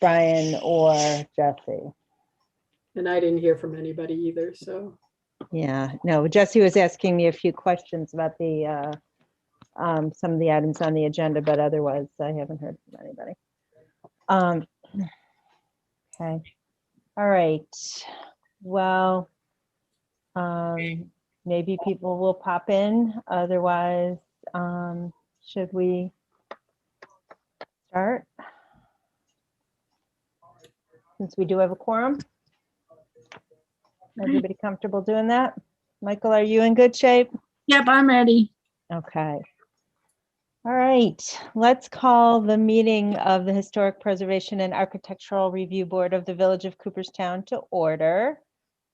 Brian or Jesse. And I didn't hear from anybody either, so. Yeah, no, Jesse was asking me a few questions about the some of the items on the agenda, but otherwise I haven't heard from anybody. Okay. All right. Well, maybe people will pop in. Otherwise, should we start? Since we do have a quorum. Everybody comfortable doing that? Michael, are you in good shape? Yep, I'm ready. Okay. All right, let's call the meeting of the Historic Preservation and Architectural Review Board of the Village of Cooperstown to order.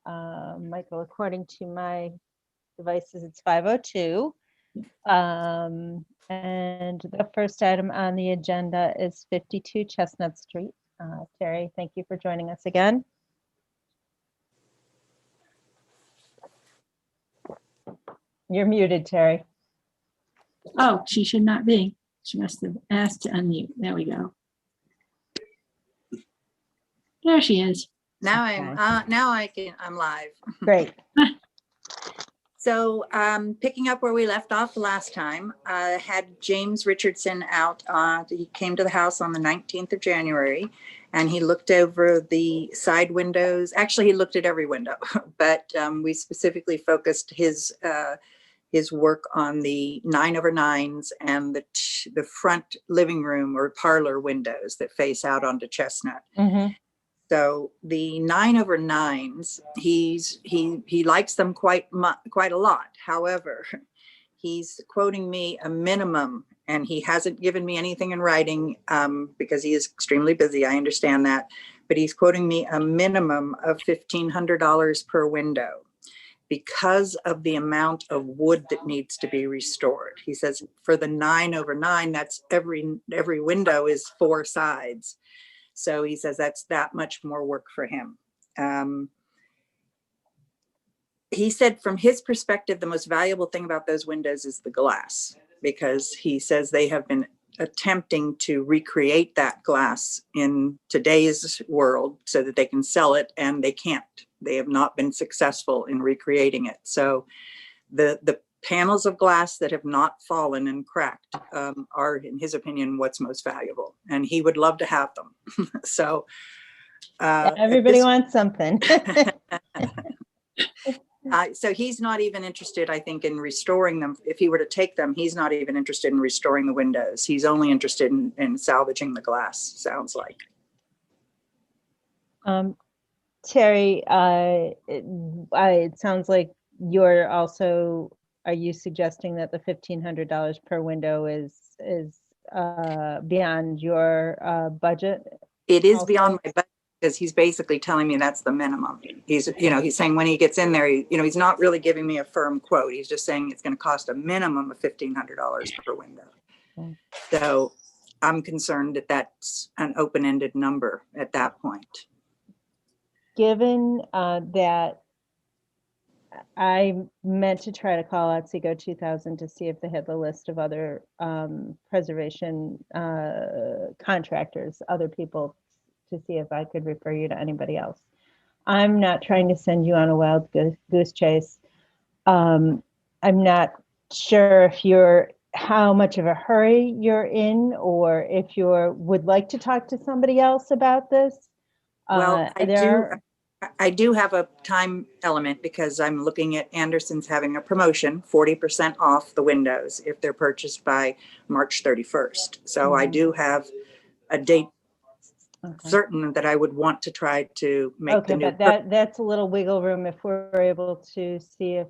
Michael, according to my devices, it's 5:02. And the first item on the agenda is 52 Chestnut Street. Terry, thank you for joining us again. You're muted, Terry. Oh, she should not be. She must have asked to unmute. There we go. There she is. Now Okay. I'm live. Great. So picking up where we left off last time, I had James Richardson out. He came to the house on the 19th of January and he looked over the side windows. Actually, he looked at every window, but we specifically focused his work on the 9/9s and the front living room or parlor windows that face out onto Chestnut. Mm-hmm. So the 9/9s, he likes them quite a lot. However, he's quoting me a minimum, and he hasn't given me anything in writing because he is extremely busy. I understand that, but he's quoting me a minimum of $1,500 per window because of the amount of wood that needs to be restored. He says for the 9/9, that's every window is 4 sides. So he says that's that much more work for him. He said from his perspective, the most valuable thing about those windows is the glass, because he says they have been attempting to recreate that glass in today's world so that they can sell it, and they can't. They have not been successful in recreating it. So the panels of glass that have not fallen and cracked are, in his opinion, what's most valuable, and he would love to have them. So everybody wants something. So he's not even interested, I think, in restoring them. If he were to take them, he's not even interested in restoring the windows. He's only interested in salvaging the glass, sounds like. Terry, it sounds like you're also, are you suggesting that the $1,500 per window is beyond your budget? It is also beyond my budget, because he's basically telling me that's the minimum. He's saying when he gets in there, he's not really giving me a firm quote. He's just saying it's going to cost a minimum of $1,500 per window. Okay. So I'm concerned that that's an open-ended number at that point. Given that I meant to try to call out Seago 2000 to see if they had the list of other preservation contractors, other people, to see if I could refer you to anybody else. I'm not trying to send you on a wild goose chase. I'm not sure if how much of a hurry you're in, or if would like to talk to somebody else about this. Well, I do have a time element, because I'm looking at Anderson's having a promotion, 40% off the windows if they're purchased by March 31st. So I do have a date certain that I would want to try to make the new. But that's a little wiggle room if we're able to see if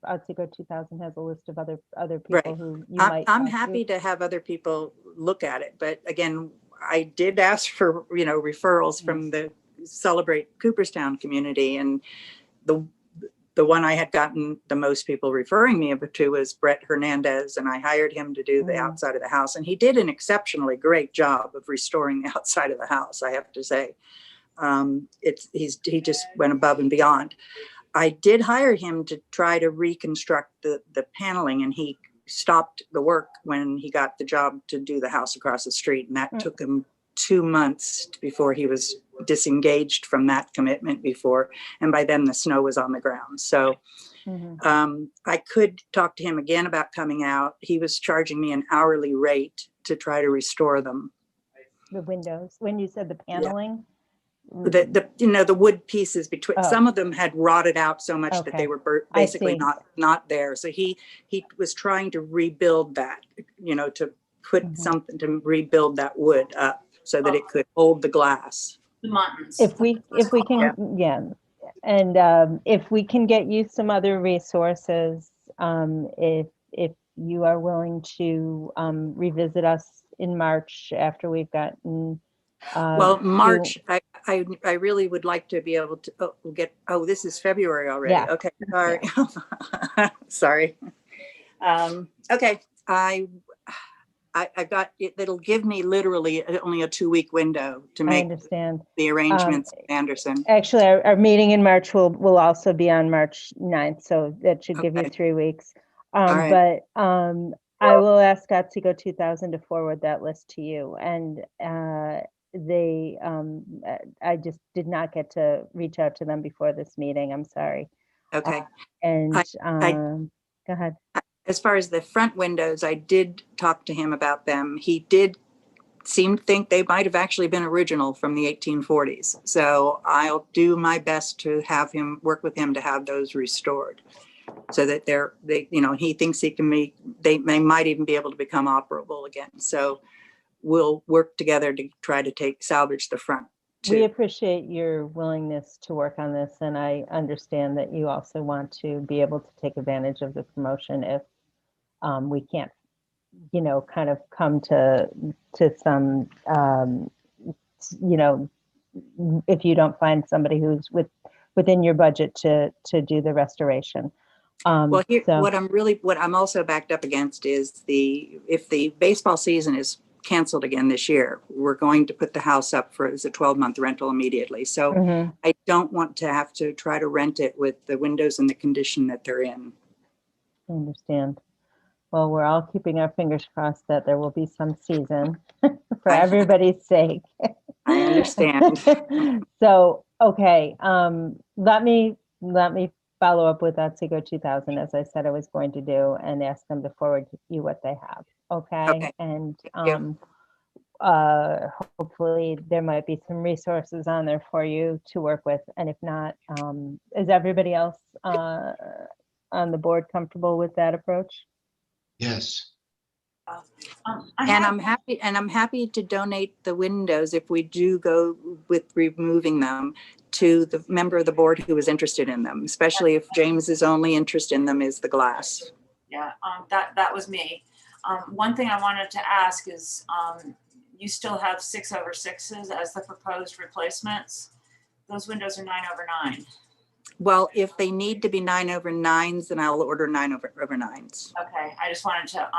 Seago 2000 has a list of other people, right, who you might. I'm happy to have other people look at it, but again, I did ask for referrals from the Celebrate Cooperstown community, and the one I had gotten the most people referring me to was Brett Hernandez, and I hired him to do the outside of the house, and he did an exceptionally great job of restoring the outside of the house, I have to say. He just went above and beyond. I did hire him to try to reconstruct the paneling, and he stopped the work when he got the job to do the house across the street, and that took him 2 months before he was disengaged from that commitment before. And by then the snow was on the ground. So I could talk to him again about coming out. He was charging me an hourly rate to try to restore them. The windows, when you said the paneling? The wood pieces between, some of them had rotted out so much that Okay. they were I basically see. not there. So he was trying to rebuild that, to put something to rebuild that wood up so that it could hold the glass. The Muttons. If we can, yeah. And if we can get you some other resources, if you are willing to revisit us in March after we've gotten. Well, March, I really would like to be able to this is February already. Yeah. Okay, sorry. Sorry. Okay, I got it. It'll give me literally only a 2-week window to I make understand. the arrangements with Anderson. Actually, our meeting in March will also be on March 9th, so that should give you Okay. 3 weeks. right. But I will ask Otsego 2000 to forward that list to you. And I just did not get to reach out to them before this meeting. I'm sorry. Okay. And I- go ahead. As far as the front windows, I did talk to him about them. He did seem to think they might have actually been original from the 1840s. So I'll do my best to have him work with him to have those restored, so that he thinks they might even be able to become operable again. So we'll work together to try to salvage the front too. We appreciate your willingness to work on this, and I understand that you also want to be able to take advantage of the promotion if we can't, kind of come to some, if you don't find somebody who's within your budget to do the restoration. Well, here, so- what I'm also backed up against is if the baseball season is canceled again this year, we're going to put the house up as a 12-month rental immediately. So Mhm. I don't want to have to try to rent it with the windows in the condition that they're in. I understand. Well, we're all keeping our fingers crossed that there will be some season for everybody's sake. I understand. So, okay, let me follow up with Otsego 2000, as I said I was going to do, and ask them to forward you what they have. Okay. Okay. And you. hopefully there might be some resources on there for you to work with. And if not, is everybody else on the board comfortable with that approach? Yes. I'm happy to donate the windows if we do go with removing them to the member of the board who is interested in them, especially if James's only interest in them is the glass. Yeah, that was me. One thing I wanted to ask is, you still have 6/6s as the proposed replacements. Those windows are 9/9. Well, if they need to be 9/9s, then I'll order 9/9s. Okay, I just wanted to,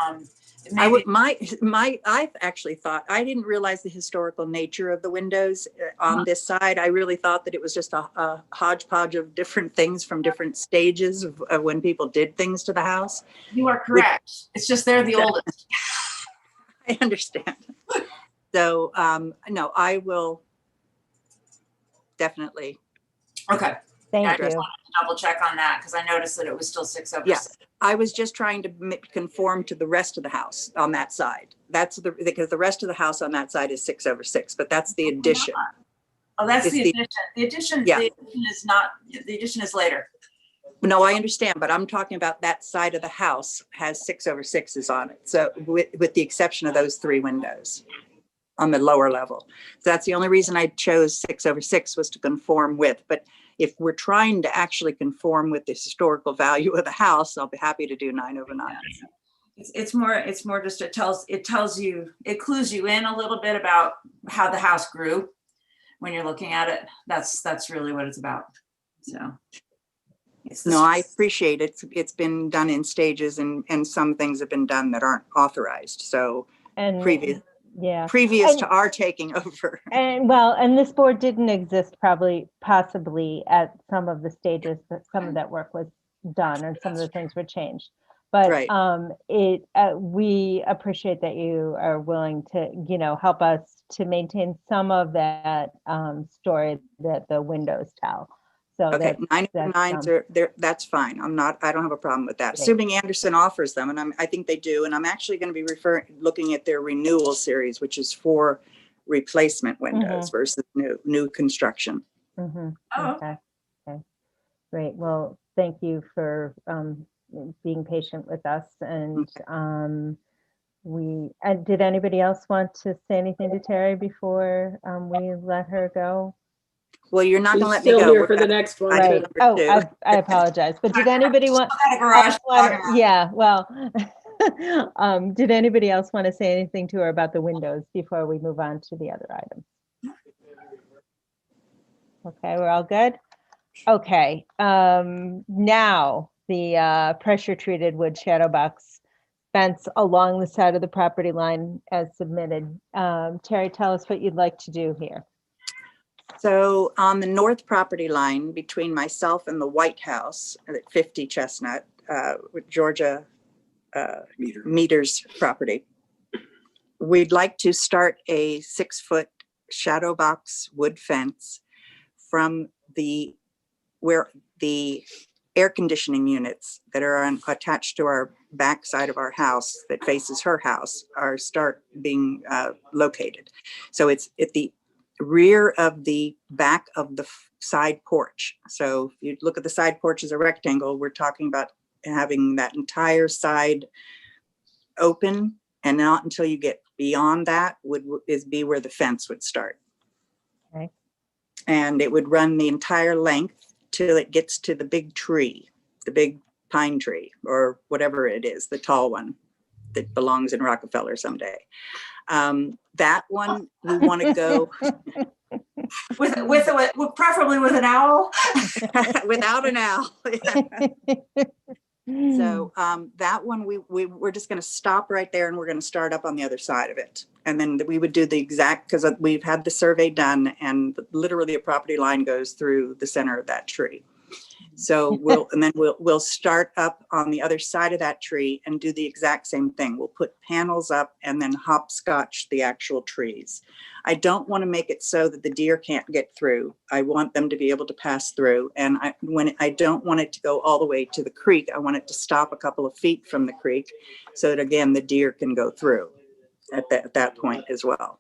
I would, maybe, I've actually thought, I didn't realize the historical nature of the windows on this side. I really thought that it was just a hodgepodge of different things from different stages of when people did things to the house. you are correct. It's just they're the oldest. I understand. So, no, I will definitely. Okay, Thank I just you. wanted to double check on that because I noticed that it was still 6/6. Yes, I was just trying to conform to the rest of the house on that side. Because the rest of the house on that side is 6/6, but that's the addition. Oh, that's It's the the- addition. The addition, Yeah. the addition is not, the addition is later. No, I understand, but I'm talking about that side of the house has 6/6s on it. So with the exception of those 3 windows on the lower level. So that's the only reason I chose 6/6 was to conform with. But if we're trying to actually conform with the historical value of the house, I'll be happy to do 9/9. It's more just, it clues you in a little bit about how the house grew when you're looking at it. That's really what it's about. So. No, I appreciate it. It's been done in stages and some things have been done that aren't authorized. So And previous yeah. to our taking over. And this board didn't exist possibly at some of the stages that some of that work was done and some of the things were changed. But Right. we appreciate that you are willing to, help us to maintain some of that story that the windows tell. So Okay, that's 9 are there. That's fine. I don't have a problem with that. Great. Assuming Anderson offers them, and I think they do. And I'm actually going to be looking at their renewal series, which is for replacement windows versus new construction. Mhm. Oh, Okay. Okay. Great. Well, thank you for being patient with us. And did anybody else want to say anything to Terry before we let her go? Well, you're not She's going to let me still go. here We're for the at next one. item Right. too. number Oh, 2. I apologize. But did anybody want? Got a garage to talk about. Yeah, did anybody else want to say anything to her about the windows before we move on to the other items? Okay, we're all good? Okay, now the pressure treated wood shadow box fence along the side of the property line as submitted. Terry, tell us what you'd like to do here. So on the north property line between myself and the White House at 50 Chestnut, with Georgia Meters property, we'd like to start a 6-foot shadow box wood fence from where the air conditioning units that are attached to our back side of our house that faces her house start being located. So it's at the rear of the back of the side porch. So if you look at the side porch as a rectangle, we're talking about having that entire side open, and not until you get beyond that be where the fence would start. Okay. And it would run the entire length till it gets to the big tree, the big pine tree, or whatever it is, the tall one that belongs in Rockefeller someday. That one we want to go Preferably with an owl. without an owl. So that one we're just going to stop right there, and we're going to start up on the other side of it. And then we would do the exact, because we've had the survey done, and literally a property line goes through the center of that tree. So we'll start up on the other side of that tree and do the exact same thing. We'll put panels up and then hopscotch the actual trees. I don't want to make it so that the deer can't get through. I want them to be able to pass through. And I don't want it to go all the way to the creek. I want it to stop a couple of feet from the creek so that, again, the deer can go through at that point as well.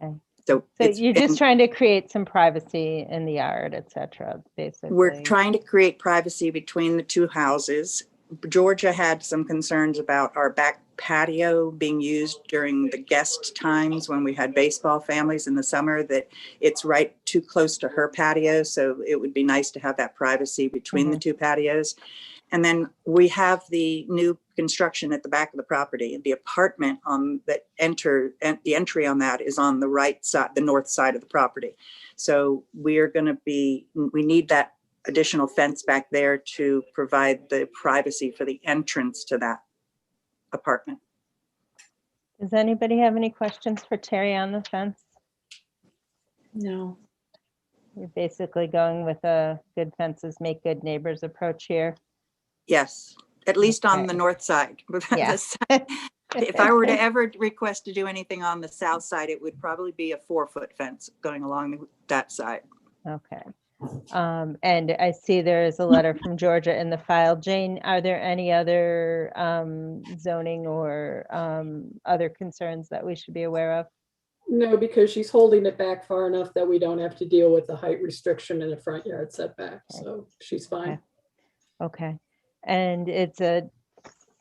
Okay. So you're just trying to create some privacy in the yard, et cetera, basically. We're trying to create privacy between the two houses. Georgia had some concerns about our back patio being used during the guest times when we had baseball families in the summer, that it's right too close to her patio. So it would be nice to have that privacy between the two patios. And then we have the new construction at the back of the property. The apartment the entry on that is on the right side, the north side of the property. So we need that additional fence back there to provide the privacy for the entrance to that apartment. Does anybody have any questions for Terry on the fence? No. You're basically going with a good fences make good neighbors approach here. Yes, at least on the Okay. north side. Yeah. If I were to ever request to do anything on the south side, it would probably be a 4-foot fence going along that side. Okay. And I see there is a letter from Georgia in the file. Jane, are there any other zoning or other concerns that we should be aware of? No, because she's holding it back far enough that we don't have to deal with the height restriction in the front yard setback. Okay. So she's fine. Okay. And it's a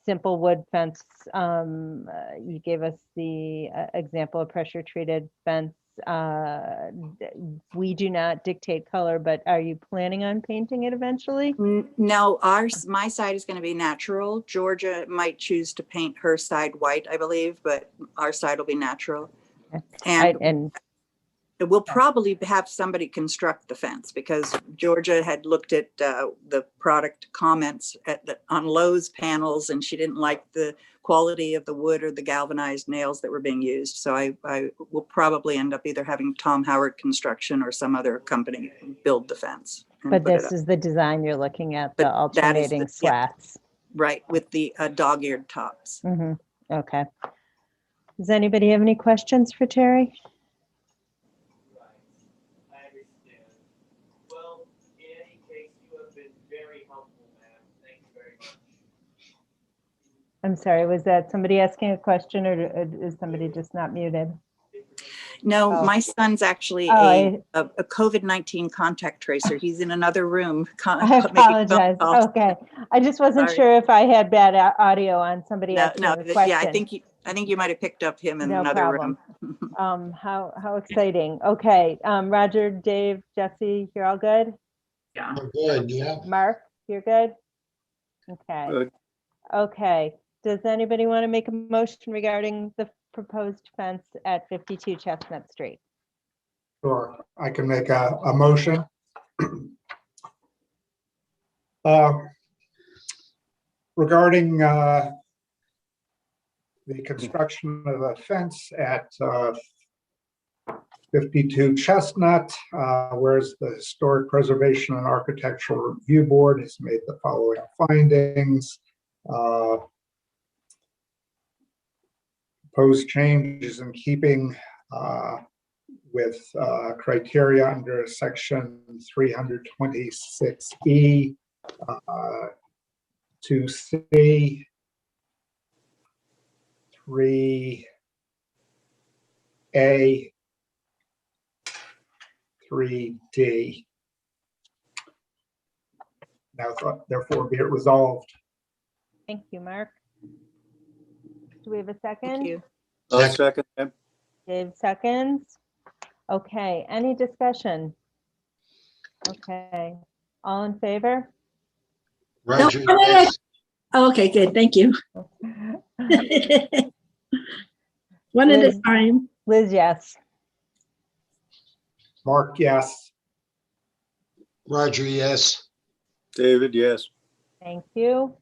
simple wood fence. You gave us the example of pressure treated fence. We do not dictate color, but are you planning on painting it eventually? No, my side is going to be natural. Georgia might choose to paint her side white, I believe, but our side will be natural. Okay. And we'll probably have somebody construct the fence, because Georgia had looked at the product comments on Lowe's panels, and she didn't like the quality of the wood or the galvanized nails that were being used. So I will probably end up either having Tom Howard Construction or some other company build the fence. But this is the design you're looking at, the alternating slats. right, with the dog-eared tops. Mhm. Okay. Does anybody have any questions for Terry? I understand. Well, in any case, you have been very helpful, ma'am. Thank you very much. I'm sorry, was that somebody asking a question or is somebody just not muted? No, Oh. my son's actually Oh, a COVID-19 contact tracer. He's in another room. I making phone apologize. calls. Okay. I just wasn't Sorry. sure if I had bad audio on somebody No, asking no, a question. yeah, I think you might have picked up him in No another problem. room. How exciting. Okay. Roger, Dave, Jesse, you're all good? Yeah. I'm good, yeah. Mark, you're good? Okay. Good. Okay. Does anybody want to make a motion regarding the proposed fence at 52 Chestnut Street? Sure, I can make a motion. Regarding the construction of a fence at 52 Chestnut, whereas the Historic Preservation and Architectural Review Board has made the following findings. Proposed changes in keeping with criteria under section 326E to C 3A 3D. Now therefore be it resolved. Thank you, Mark. Do we have a second? Thank you. I'll second that. Dave seconds. Okay, any discussion? Okay, all in favor? Roger, no, no. yes. Okay, good, thank you. One at a Liz. time. Liz, yes. Mark, yes. Roger, yes. David, yes. Thank you.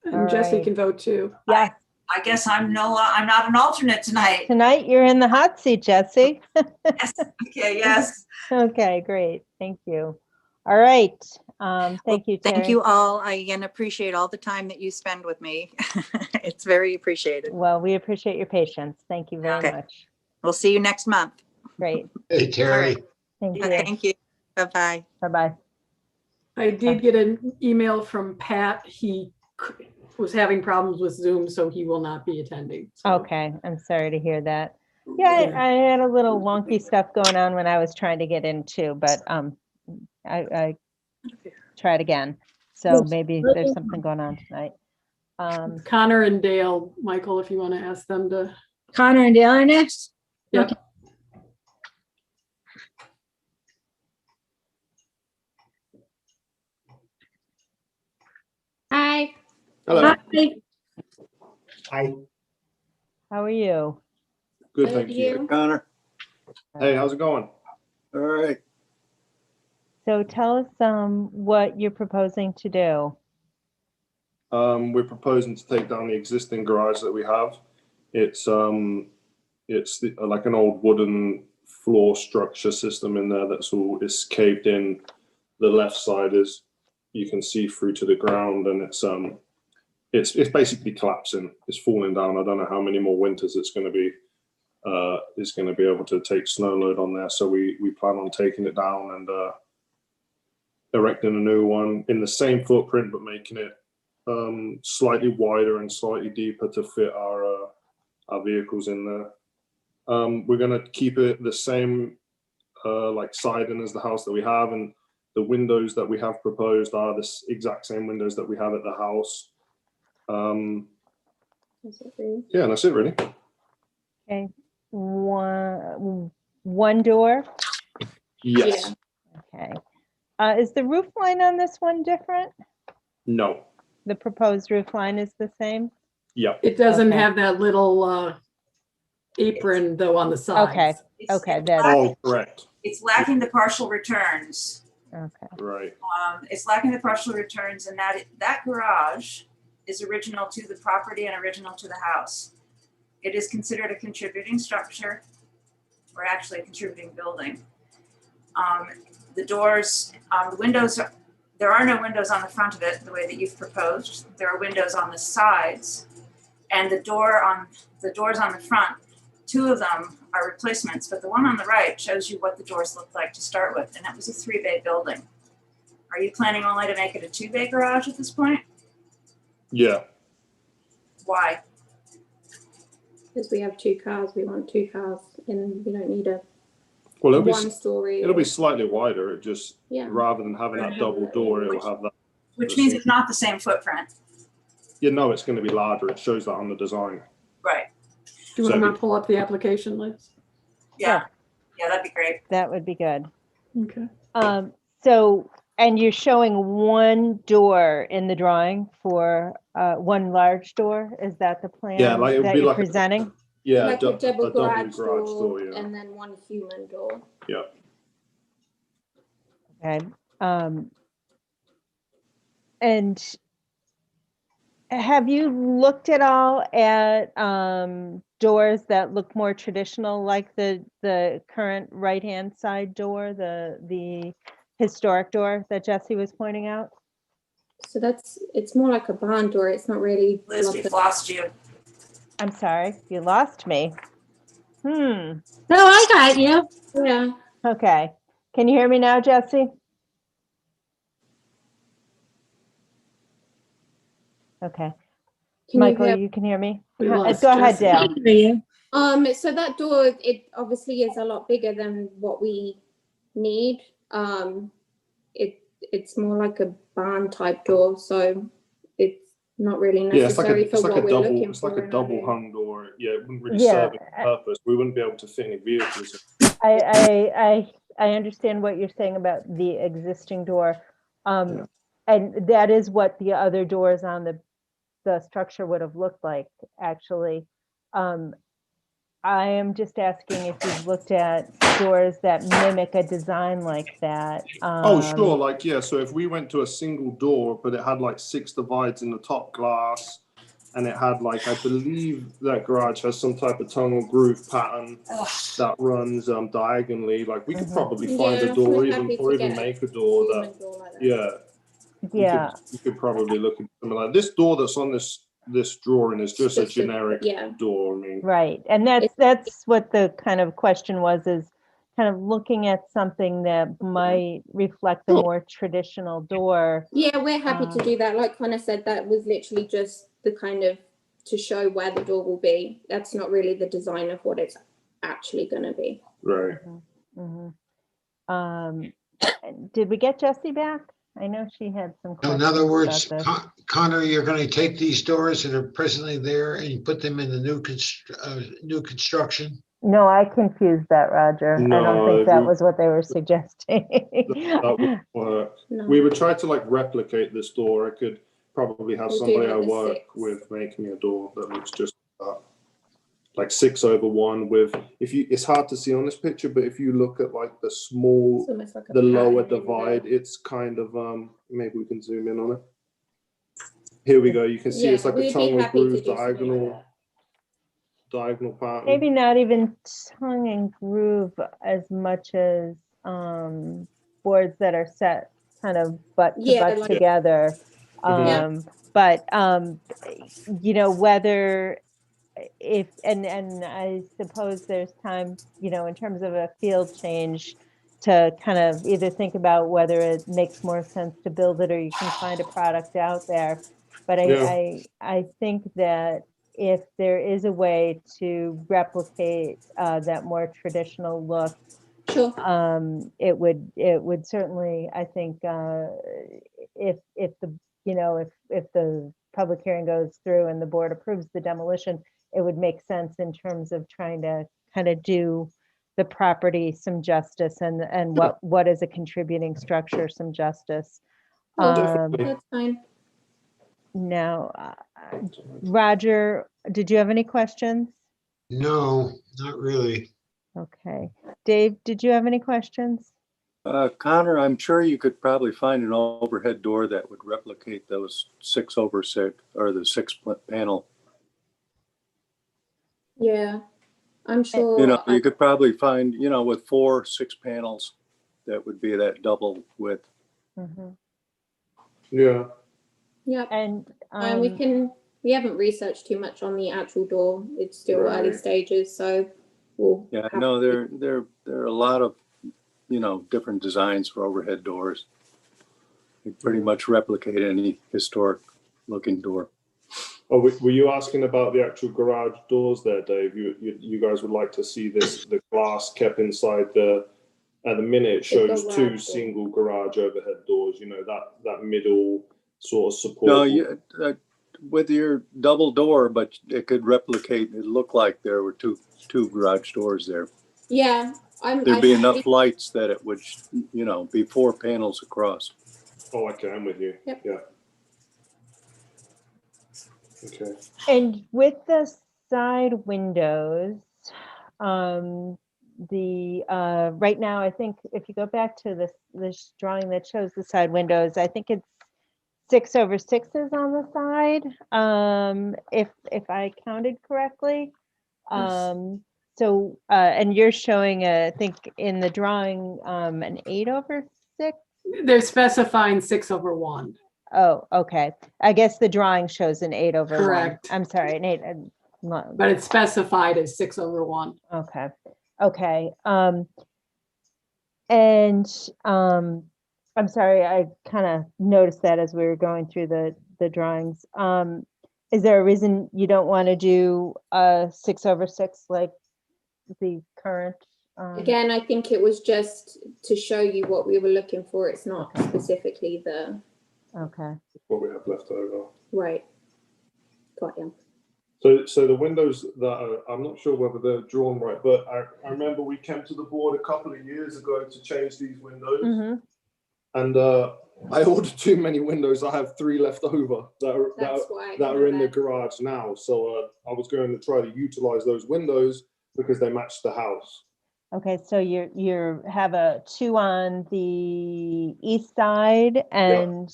And Jesse right. can vote too. Yes, I guess I'm not an alternate tonight. tonight you're in the hot seat, Jesse. Yes. Okay, yes. Okay, great. Thank you. All right. Thank you, Terry. Thank you all. I again appreciate all the time that you spend with me. It's very appreciated. Well, we appreciate your patience. Thank you very Okay. much. We'll see you next month. Great. Hey, Terry. Thank you. Thank you. Bye-bye. Bye-bye. I did get an email from Pat. He was having problems with Zoom, so he will not be attending. So- Okay, I'm sorry to hear that. Yeah, I had a little wonky stuff going on when I was trying to get in too, but I tried again. So maybe there's something going on tonight. Connor and Dale, Michael, if you want to ask them to. Connor and Dale are next? Yep. Okay. Hi. Hello. Hi. I How are you? Good, Good, thank you. you? Connor. Hey, how's it going? All right. So tell us what you're proposing to do. We're proposing to take down the existing garage that we have. It's like an old wooden floor structure system in there is caved in. The left side is, you can see through to the ground, and it's basically collapsing. It's falling down. I don't know how many more winters it's going to be able to take snow load on there. So we plan on taking it down and erecting a new one in the same footprint, but making it slightly wider and slightly deeper to fit our vehicles in there. We're going to keep it the same like siding as the house that we have, and the windows that we have proposed are the exact same windows that we have at the house. Yeah, and that's it really. Okay. One door. Yes. Okay. Is the roof line on this one different? No. The proposed roof line is the same? Yeah. It doesn't Okay. have that little apron though on the sides. Okay. Okay, that's Oh, correct. It's lacking the partial returns. okay. Right. It's lacking the partial returns, and that garage is original to the property and original to the house. It is considered a contributing structure, or actually a contributing building. The doors, the windows, there are no windows on the front of it the way that you've proposed. There are windows on the sides, and the doors on the front, 2 of them are replacements, but the one on the right shows you what the doors look like to start with, and that was a 3-bay building. Are you planning only to make it a 2-bay garage at this point? Yeah. Why? Because we have 2 cars, we want 2 cars, and we don't need a Well, it'll be, 1 story. it'll be slightly wider. It just, Yeah. rather than having that double door, it'll have that. Which means it's not the same footprint. You know, it's going to be larger. It shows that on the design. Right. Do you So- want to pull up the application list? Yeah. Yeah, that'd be great. That would be good. Okay. So, and you're showing 1 door in the drawing for 1 large door? Is that the plan Yeah, like, it would that be you're like a- presenting? Yeah, Like a double garage door, door, yeah. and then 1 human door. Yeah. Okay. And have you looked at all at doors that look more traditional, like the current right-hand side door, the historic door that Jesse was pointing out? So it's more like a barn door. It's not really. Liz, like we've a- lost you. I'm sorry, you lost me. No, I got you. Yeah. Okay. Can you hear me now, Jesse? Okay. Can Michael, you you can hear me? We Go lost ahead, Jesse. I Dale. can hear you. So that door, it obviously is a lot bigger than what we need. It's more like a barn type door, so it's not really Yeah, it's like necessary a, for it's like what a we're double, looking it's for. like a in double our- hung door. Yeah, it wouldn't really Yeah, serve its purpose. We wouldn't be able to fit any vehicles. I understand what you're saying about the existing door. And that is what the other doors on the structure would have looked like, actually. I am just asking if you've looked at doors that mimic a design like that. Oh, sure. Like, yeah. So if we went to a single door, but it had like 6 divides in the top glass, and it had like, I believe that garage has some type of tunnel groove pattern that runs diagonally. Like, we could probably find Yeah, a door, we're even happy to or even get a make a door that, human door like that. yeah. Yeah, You could probably look at something like this door that's on this drawing is just a Just a- generic yeah. door. I mean, right. And that's what the kind of question was, is kind of looking at something that might reflect the more traditional door. Yeah, we're happy to do that. Like Connor said, that was literally just the kind of to show where the door will be. That's not really the design of what it's actually going to be. right. Did we get Jessie back? I know she had some In questions other words, about this. Connor, you're going to take these doors that are presently there and you put them in the new construction? No, I confused that, Roger. I don't No, think that we- was what they were suggesting. That would work. No. We would try to like replicate this door. I could probably have We'll do somebody like I the work 6. with making a door that looks just like 6/1 with, if you, it's hard to see on this picture, but if you look at like the small, It's almost like a the lower pattern in divide, there. it's kind of, maybe we can zoom in on it. Here we go. You can see it's Yeah, like a we'd be tunnel happy to groove do something like diagonal pattern. Maybe not even tongue and groove as much as boards that are set kind of butt to Yeah, butt like- together. Yeah. But you know, whether if and I suppose there's time, you know, in terms of a field change, to kind of either think about whether it makes more sense to build it or you can find a product out there. But I think that if there is a way to replicate that more traditional look, Sure. it would certainly, I think, if the, you know, if the public hearing goes through and the board approves the demolition, it would make sense in terms of trying to kind of do the property some justice and what is a contributing structure some justice. That's fine. Now, Roger, did you have any questions? No, not really. Okay. Dave, did you have any questions? Connor, I'm sure you could probably find an overhead door that would replicate those 6/6 or the 6 panel. Yeah, I'm sure. You know, you could probably find, you know, with 4 6 panels, that would be that double width. Mhm. Yeah. Yep. And And we haven't researched too much on the actual door. It's still early Right. stages, so we'll Yeah, have no, to- there are a lot of, different designs for overhead doors. They pretty much replicate any historic looking door. Oh, were you asking about the actual garage doors there, Dave? You guys would like to see the glass kept inside the. At the minute, it shows garage two door. single garage overhead doors. You know that middle sort of support. No, with your double door, but it could replicate. It looked like there were two garage doors there. Yeah, There'd be enough lights that it would, be 4 panels across. Oh, okay, I'm with you. Yep. Yeah. Okay. And with the side windows, right now, I think if you go back to this drawing that shows the side windows, I think it's 6/6s on the side, if I counted correctly. So, and you're showing, I think in the drawing, an 8/6. They're specifying 6/1. Oh, okay. I guess the drawing shows an 8/1. Correct. I'm sorry, an 8. But it's specified as 6/1. Okay. Okay. And I'm sorry, I kind of noticed that as we were going through the drawings. Is there a reason you don't want to do a 6/6 like the current? Again, I think it was just to show you what we were looking for. It's not specifically the Okay. What we have left over. right. Got you. So the windows I'm not sure whether they're drawn right, but I remember we came to the board a couple of years ago to change these windows, Mm-hmm. and I ordered too many windows. I have 3 left over that are in the garage now. So I was going to try to utilize those windows because they match the house. Okay, so you have 2 on the east side and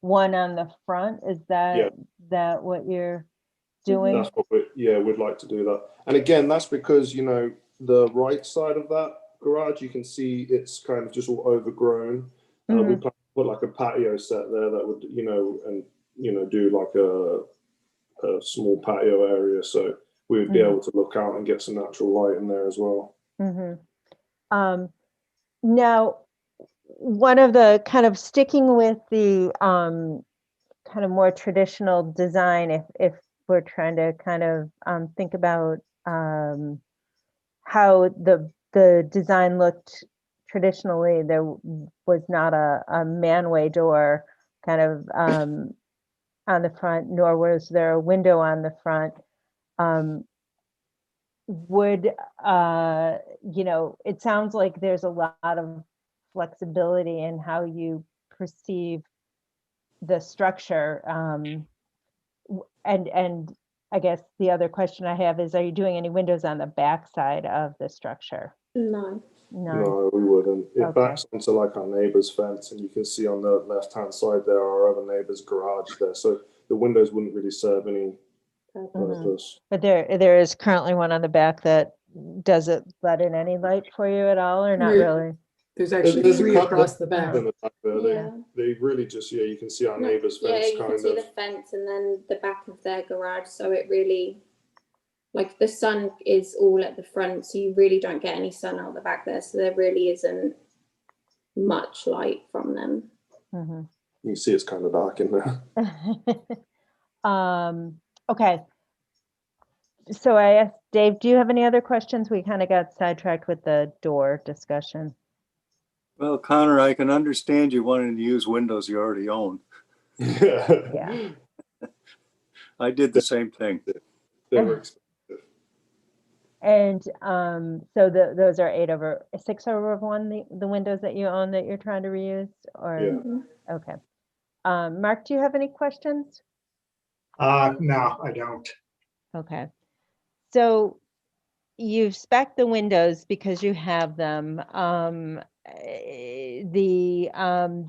1 on the front. Is that what you're doing? That's what we'd like to do that. And again, that's because the right side of that garage, you can see it's kind of just all overgrown. We plan to put like a patio set there that would do like a small patio area, so we would be able to look out and get some natural light in there as well. Mm-hmm. Now, one of the kind of sticking with the kind of more traditional design, if we're trying to kind of think about how the design looked traditionally, there was not a manway door kind of on the front, nor was there a window on the front. It sounds like there's a lot of flexibility in how you perceive the structure. And I guess the other question I have is, are you doing any windows on the back side of the structure? No. No, we wouldn't. It Okay. backs onto like our neighbor's fence, and you can see on the left-hand side there our other neighbor's garage there. So the windows wouldn't really serve any purpose. But there is currently one on the back that does it let in any light for you at all, or not really? There's actually There's a 3 couple across the back. in the back there. Yeah. They really just you can see our neighbor's Yeah, fence you can kind see of. the fence and then the back of their garage. So it really, like the sun is all at the front, so you really don't get any sun out the back there. So there really isn't much light from them. Mm-hmm. You can see it's kind of dark in there. Okay. So I asked Dave, do you have any other questions? We kind of got sidetracked with the door discussion. Well, Connor, I can understand you wanting to use windows you already own. Yeah. I did the same thing. They were expensive. And so those are 6/1, the windows that you own that you're trying to reuse, or? Yeah. Okay. Mark, do you have any questions? No, I don't. Okay. So you've spec'd the windows because you have them. The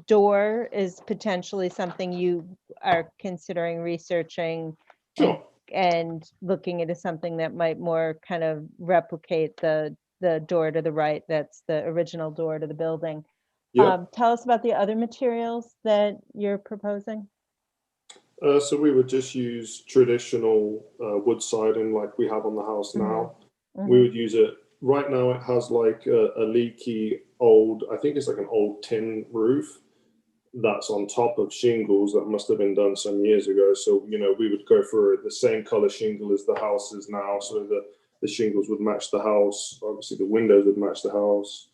door is potentially something you are considering researching Sure. and looking into something that might more kind of replicate the door to the right. That's the original door to the building. Yeah. Tell us about the other materials that you're proposing. So we would just use traditional wood siding like we have on the house now. We would use it. Right now it has like a leaky old, I think it's like an old tin roof that's on top of shingles that must have been done some years ago. So, you know, we would go for the same color shingle as the house is now. So the shingles would match the house. Obviously the windows would match the house.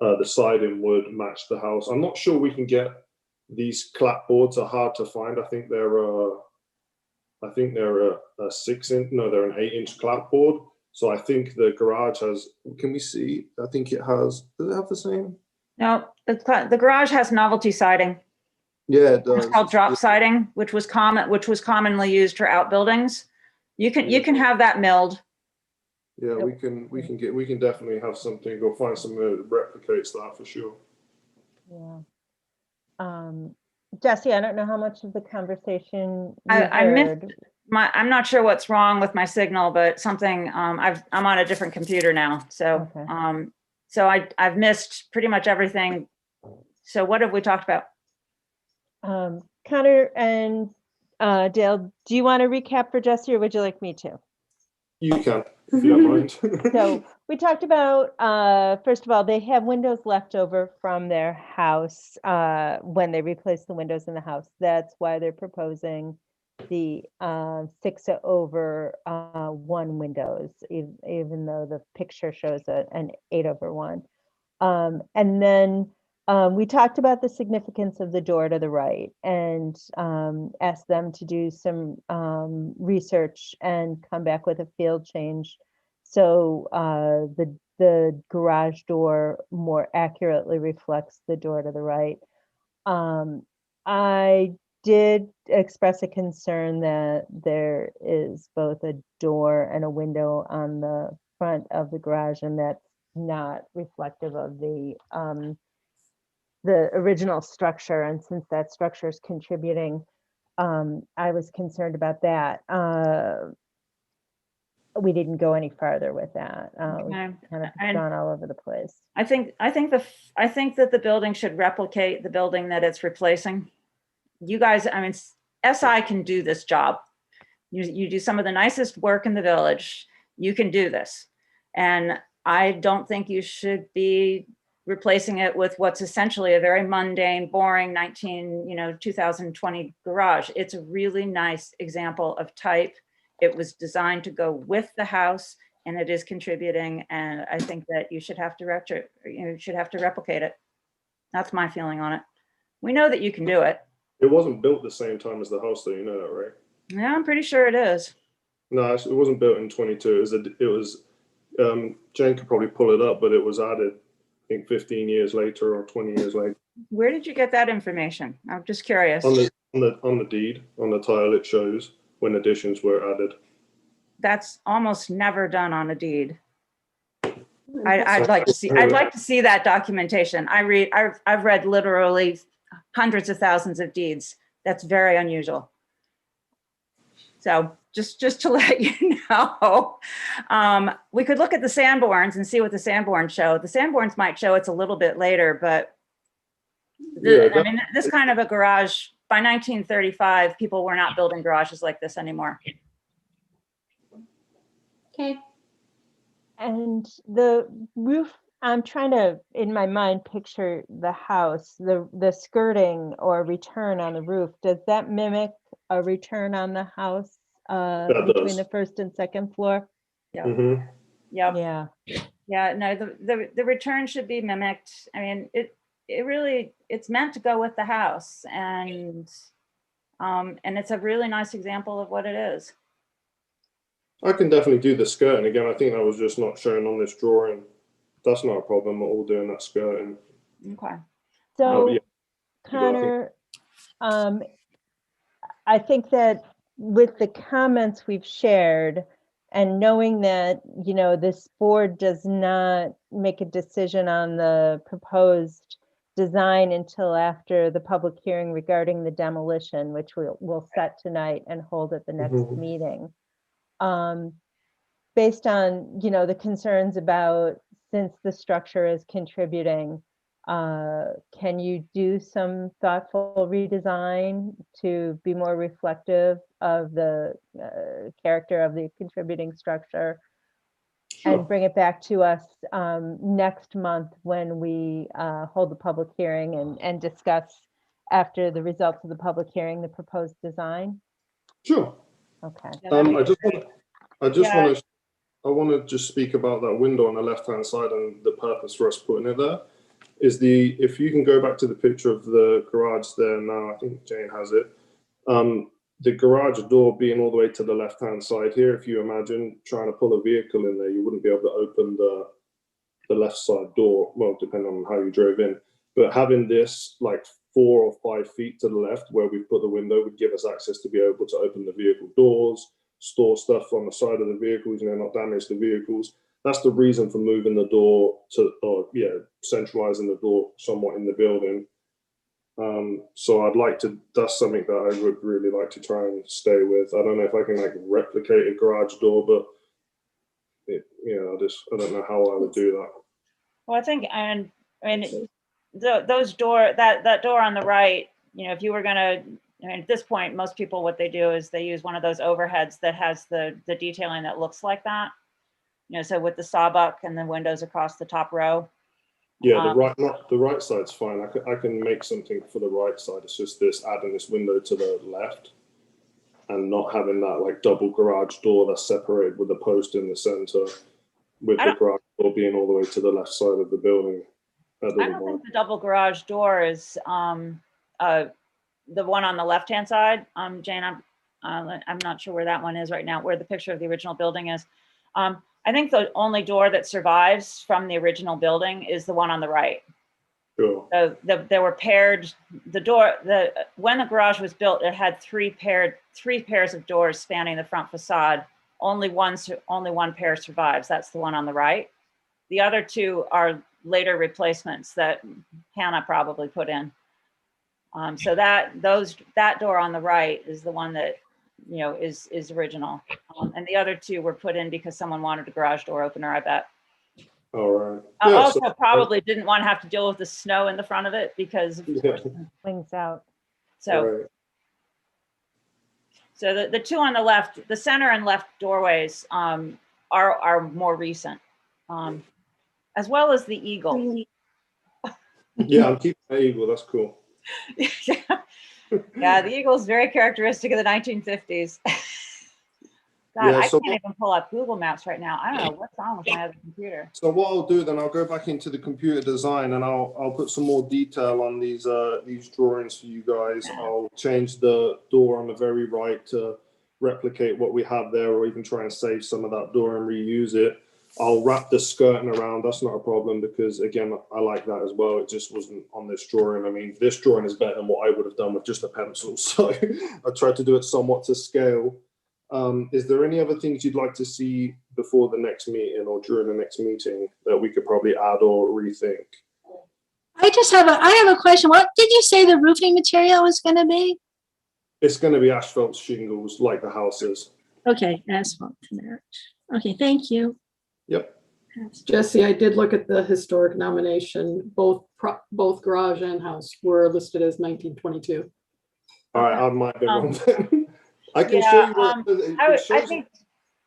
The siding would match the house. I'm not sure we can get these clapboards are hard to find. I think they're a 6 inch. No, they're an 8 inch clapboard. So I think the garage has. Can we see? I think it has. Does it have the same? No, the garage has novelty siding. Yeah, it does. It's called drop siding, which was commonly used for outbuildings. You can have that milled. Yeah, we can definitely have something or find something that replicates that for sure. Yeah. Jesse, I don't know how much of the conversation you I missed heard. I'm not sure what's wrong with my signal, but something I'm on a different computer now. So Okay. so I've missed pretty much everything. So what have we talked about? Connor and Dale, do you want to recap for Jesse, or would you like me to? You can, if you don't mind. So we talked about, first of all, they have windows left over from their house when they replaced the windows in the house. That's why they're proposing the 6/1 windows, even though the picture shows an 8/1. And then we talked about the significance of the door to the right and asked them to do some research and come back with a field change. So the garage door more accurately reflects the door to the right. I did express a concern that there is both a door and a window on the front of the garage, and that's not reflective of the original structure. And since that structure is contributing, I was concerned about that. We didn't go any farther with that. We kind of gone all over the place. I think that the building should replicate the building that it's replacing. You guys, I mean, SI can do this job. You do some of the nicest work in the village. You can do this. And I don't think you should be replacing it with what's essentially a very mundane, boring 2020 garage. It's a really nice example of type. It was designed to go with the house, and it is contributing. And I think that you should have to replicate it. That's my feeling on it. We know that you can do it. It wasn't built the same time as the house, though. You know that, right? Yeah, I'm pretty sure it is. No, it wasn't built in 22. It was Jen could probably pull it up, but it was added, I think, 15 years later or 20 years later. Where did you get that information? I'm just curious. On the deed, on the title, it shows when additions were added. That's almost never done on a deed. I'd like to see that documentation. I've read literally hundreds of thousands of deeds. That's very unusual. So just to let you know, we could look at the Sanborns and see what the Sanborns show. The Sanborns might show it's a little bit later, but I mean, this kind of a garage, by 1935, people were not building garages like this anymore. Okay. And the roof, I'm trying to, in my mind, picture the house, the skirting or return on the roof. Does that mimic a return on the house between the first and second floor? Yeah. Mm-hmm. Yeah. Yeah. No, the return should be mimicked. I mean, it's meant to go with the house, and it's a really nice example of what it is. I can definitely do the skirting again. I think that was just not shown on this drawing. That's not a problem at all, doing that skirting. Okay. So, yeah. Connor, I think that with the comments we've shared, and knowing that, this board does not make a decision on the proposed design until after the public hearing regarding the demolition, which we'll set tonight and hold at the next meeting. Based on, the concerns about, since the structure is contributing, Can you do some thoughtful redesign to be more reflective of the character of the contributing structure? Sure. And bring it back to us next month when we hold the public hearing and discuss after the results of the public hearing, the proposed design? Sure. Okay. I want to just speak about that window on the left-hand side and the purpose for us putting it there. If you can go back to the picture of the garage there now, I think Jane has it. The garage door being all the way to the left-hand side here, if you imagine trying to pull a vehicle in there, you wouldn't be able to open the left side door, well, depending on how you drove in. But having this like 4 or 5 feet to the left where we put the window would give us access to be able to open the vehicle doors, store stuff on the side of the vehicles, not damage the vehicles. That's the reason for moving the door centralizing the door somewhat in the building. So that's something that I would really like to try and stay with. I don't know if I can like replicate a garage door, but I don't know how I would do that. Well, I think, those that door on the right, if you were gonna, at this point, most people, what they do is they use one of those overheads that has the detailing that looks like that. So with the sawbuck and the windows across the top row. Yeah, the right side's fine. I can make something for the right side. It's just adding this window to the left and not having that like double garage door that's separated with a post in the center, with the garage door being all the way to the left side of the building. I don't think the double garage door is the one on the left-hand side. Jane, I'm not sure where that one is right now, where the picture of the original building is. I think the only door that survives from the original building is the one on the right. Sure. So there were paired, when the garage was built, it had three pairs of doors spanning the front facade. Only one pair survives. That's the one on the right. The other two are later replacements that Hannah probably put in. So that door on the right is the one that is original, and the other two were put in because someone wanted a garage door opener, I bet. All right. Also, probably didn't want to have to deal with the snow in the front of it because of course, wings out. So, right. So the two on the left, the center and left doorways are more recent, as well as the eagle. Yeah, I'm keeping the eagle. That's cool. Yeah, the eagle is very characteristic of the 1950s. God, Yeah, I can't even pull up Google Maps right now. I don't know what's wrong with my other computer. So what I'll do then, I'll go back into the computer design and I'll put some more detail on these drawings for you guys. I'll change the door on the very right to replicate what we have there, or even try and save some of that door and reuse it. I'll wrap the skirting around. That's not a problem because, again, I like that as well. It just wasn't on this drawing. I mean, this drawing is better than what I would have done with just a pencil. So I tried to do it somewhat to scale. Is there any other things you'd like to see before the next meeting or during the next meeting that we could probably add or rethink? I have a question. What did you say the roofing material was going to be? It's going to be asphalt shingles like the houses. Okay, asphalt. Okay, thank you. Yep. Jesse, I did look at the historic nomination. Both garage and house were listed as 1922. All right, I might be wrong then. I can show you what I think,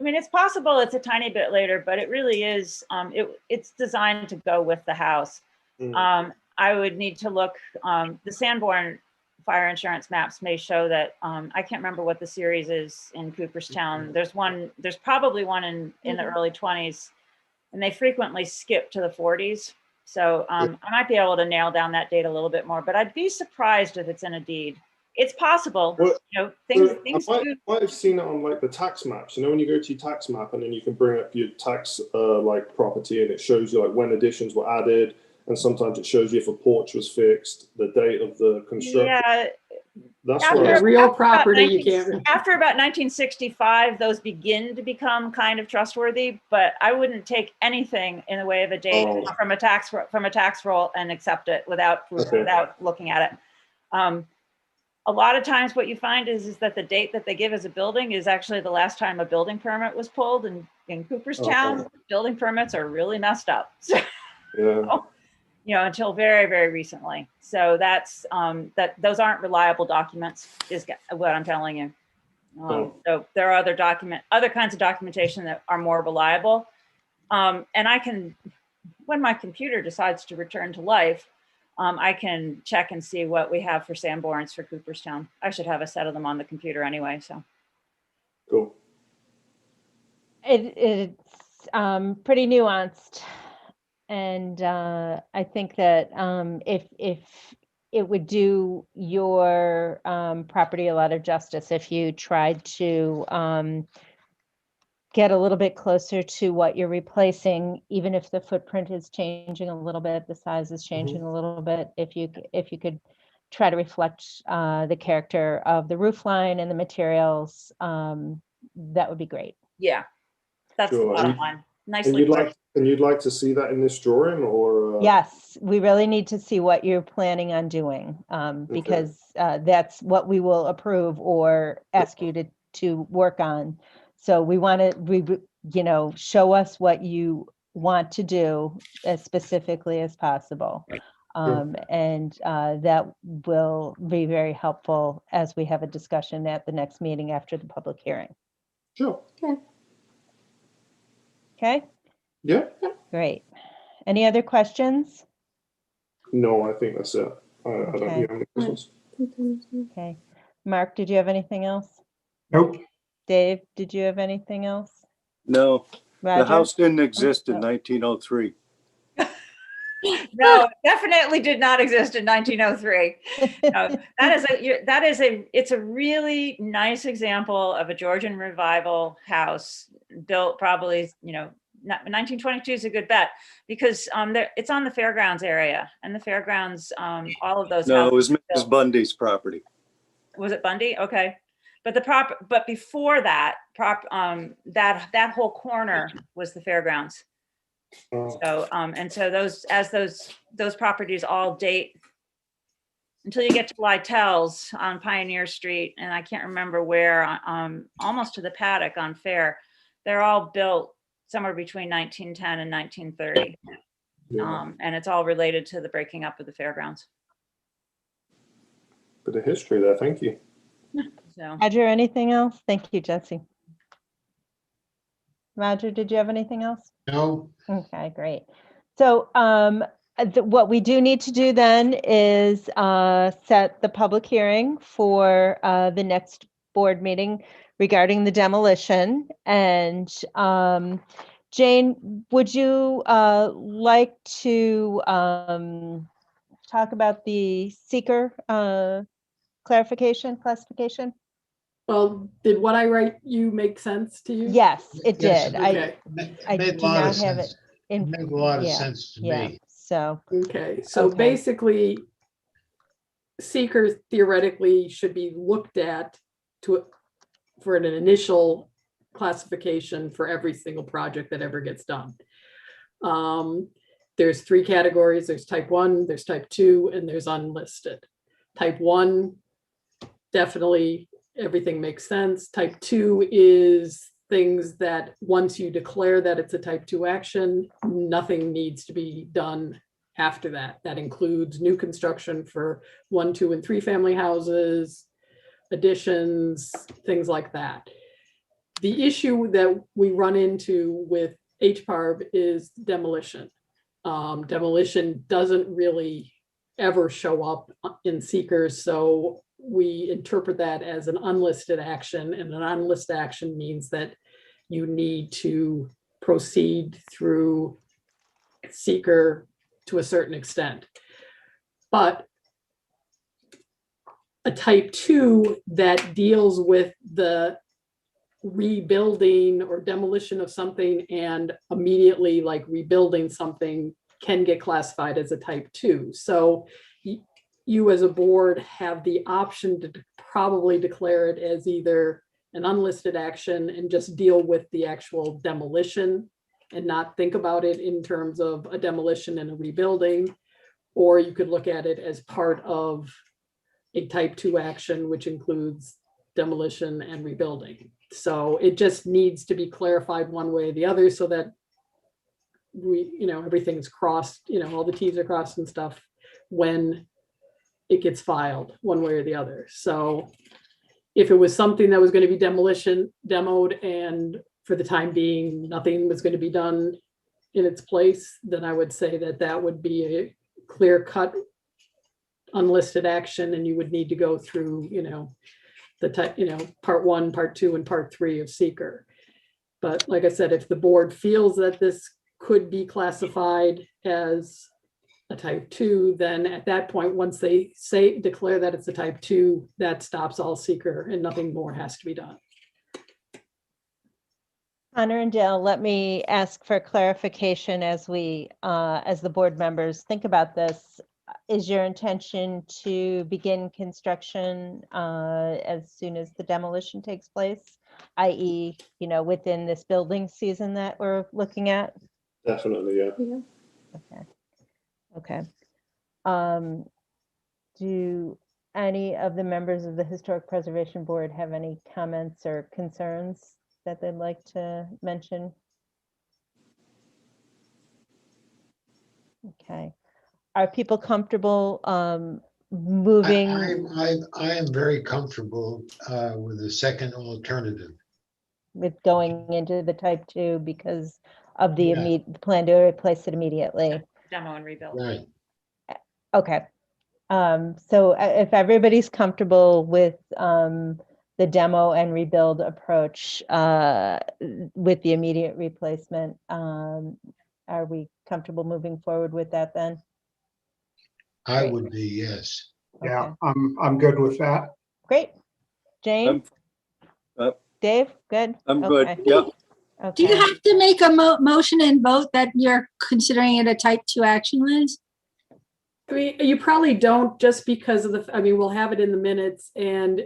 it's possible it's a tiny bit later, but it really is, it's designed to go with the house. I would need to look, the Sanborn fire insurance maps may show that, I can't remember what the series is in Cooperstown. There's probably one in the early 20s, and they frequently skip to the 40s. So I might be able to nail down that date a little bit more, but I'd be surprised if it's in a deed. It's possible, things I might have seen it on like the tax maps. When you go to your tax map and then you can bring up your tax like property and it shows you like when additions were added, and sometimes it shows you if a porch was fixed, the date of the construction. Yeah, that's real property. You can't. After about 1965, those begin to become kind of trustworthy, but I wouldn't take anything in the way of a date from a tax roll and accept it without looking at it. A lot of times what you find is that the date that they give as a building is actually the last time a building permit was pulled in Cooperstown. Building permits are really messed up. So, yeah. you know, until very, very recently. So that's, those aren't reliable documents is what I'm telling you. So there are other kinds of documentation that are more reliable. And I can, when my computer decides to return to life, I can check and see what we have for Sanborns for Cooperstown. I should have a set of them on the computer anyway, so. Cool. It's pretty nuanced. And I think that if it would do your property a lot of justice if you tried to get a little bit closer to what you're replacing, even if the footprint is changing a little bit, the size is changing a little bit. If you could try to reflect the character of the roof line and the materials, that would be great. Yeah, that's the Sure. bottom line. And Nicely you'd like to see that in this drawing, or? Yes, we really need to see what you're planning on doing, because that's what we will approve or ask you to work on. So we want to, show us what you want to do as specifically as possible. And that will be very helpful as we have a discussion at the next meeting after the public hearing. Sure. Okay? Yeah. Great. Any other questions? No, I think that's it. I don't Okay. have any questions. Okay. Mark, did you have anything else? Nope. Dave, did you have anything else? No, the Roger? house didn't exist in Oh. 1903. No, it definitely did not exist in 1903. It's a really nice example of a Georgian revival house built probably, 1922 is a good bet because it's on the fairgrounds area, and the fairgrounds, all of those. No, it was houses Mrs. Bundy's property. Was it Bundy? Okay. But before that, that whole corner was the fairgrounds. So, so those properties all date until you get to Lytell's on Pioneer Street, and I can't remember where, almost to the paddock on Fair. They're all built somewhere between 1910 and 1930. And it's all related to the breaking up of the fairgrounds. Bit of history there, thank you. So, Roger, anything else? Thank you, Jesse. Roger, did you have anything else? No, Okay, great. So what we do need to do then is set the public hearing for the next board meeting regarding the demolition. And Jane, would you like to talk about the seeker classification? Well, did what I write you make sense to you? Yes, it Yes, did. it Okay. I made a do lot not of have sense. it in. Made a lot of yeah, sense to Yeah, me. so, Okay, so Okay. basically, seekers theoretically should be looked at for an initial classification for every single project that ever gets done. There's 3 categories. There's type 1, there's type 2, and there's unlisted. Type 1, definitely everything makes sense. Type 2 is things that once you declare that it's a type 2 action, nothing needs to be done after that. That includes new construction for 1, 2, and 3 family houses, additions, things like that. The issue that we run into with HPARB is demolition. Demolition doesn't really ever show up in seekers, so we interpret that as an unlisted action, and an unlisted action means that you need to proceed through seeker to a certain extent. But a type 2 that deals with the rebuilding or demolition of something and immediately like rebuilding something can get classified as a type 2. So you as a board have the option to probably declare it as either an unlisted action and just deal with the actual demolition and not think about it in terms of a demolition and a rebuilding, or you could look at it as part of a type 2 action, which includes demolition and rebuilding. So it just needs to be clarified one way or the other so that everything's crossed, all the Ts are crossed and stuff when it gets filed one way or the other. So if it was something that was going to be demoed and for the time being, nothing was going to be done in its place, then I would say that would be a clear cut unlisted action, and you would need to go through, the type, part 1, part 2, and part 3 of seeker. But like I said, if the board feels that this could be classified as a type 2, then at that point, once they declare that it's a type 2, that stops all seeker and nothing more has to be done. Connor and Dale, let me ask for clarification as as the board members think about this. Is your intention to begin construction as soon as the demolition takes place, i.e., within this building season that we're looking at? Definitely, yeah. Okay. Do any of the members of the Historic Preservation Board have any comments or concerns that they'd like to mention? Okay. Are people comfortable moving? I am very comfortable with the second alternative. With going into the type 2 because of the Yeah. plan to replace it immediately? Demo and rebuild. Right. Okay. So if everybody's comfortable with the demo and rebuild approach with the immediate replacement, are we comfortable moving forward with that then? I Great. would be, yes. Yeah, I'm good with that. Great. Jane? Dave, good? I'm good. Okay. Yep. Do you Okay. have to make a motion and vote that you're considering it a type 2 action, Liz? I mean, you probably don't, just because of we'll have it in the minutes. And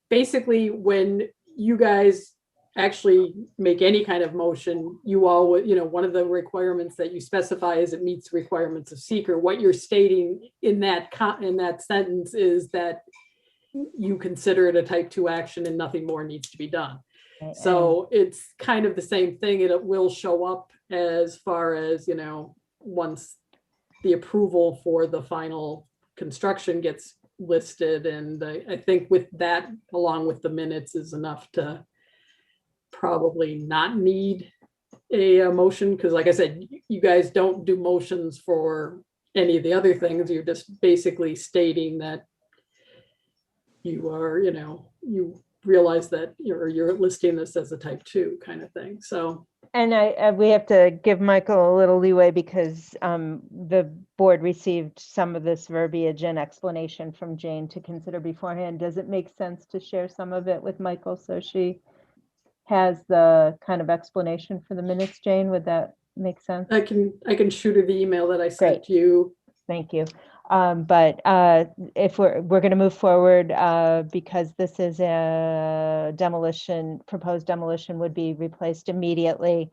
basically when you guys actually make any kind of motion, you all would, one of the requirements that you specify is it meets the requirements of seeker. What you're stating in that sentence is that you consider it a type 2 action and nothing more needs to be done. So it's kind of the same thing. It will show up as far as, once the approval for the final construction gets listed. And I think with that, along with the minutes, is enough to probably not need a motion. Because like I said, you guys don't do motions for any of the other things. You're just basically stating that you are, you realize that you're listing this as a type 2 kind of thing. So. And we have to give Michael a little leeway because the board received some of this verbiage and explanation from Jane to consider beforehand. Does it make sense to share some of it with Michael so she has the kind of explanation for the minutes, Jane? Would that make sense? I can shoot her the email that I sent you. Thank you. But if we're going to move forward, because this is a proposed demolition would be replaced immediately,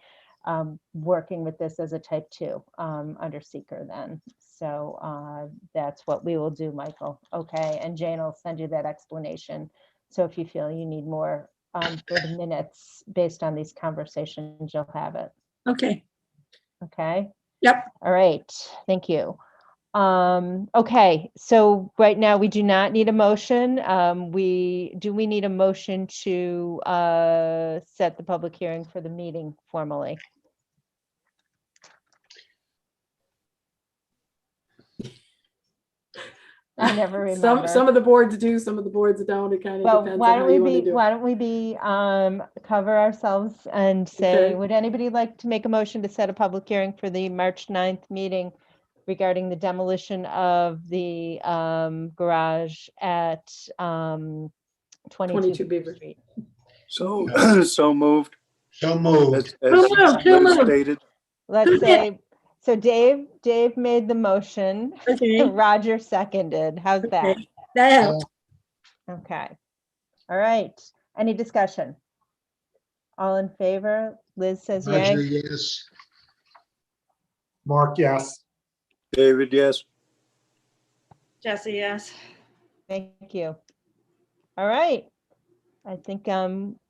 working with this as a type 2 under seeker then. So that's what we will do, Michael. Okay, and Jane will send you that explanation. So if you feel you need more for the minutes based on these conversations, you'll have it. Okay. Okay. Yep. All right. Thank you. Okay, so right now we do not need a motion. We need a motion to set the public hearing for the meeting formally? I never remember. Some of the boards do, some of the boards don't. It kind of Well, depends on how you want to do it. why don't we cover ourselves and say, Okay. would anybody like to make a motion to set a public hearing for the March 9th meeting regarding the demolition of the garage at 22 Beaver Street? So, so moved. So moved. As So Liz moved. stated. Let's say, so Dave made the motion. Okay. Roger seconded. How's that? Okay. That helps. Okay. All right. Any discussion? All in favor? Liz says Roger, yay. yes. Mark, yes. David, yes. Jesse, yes. Thank you. All right. I think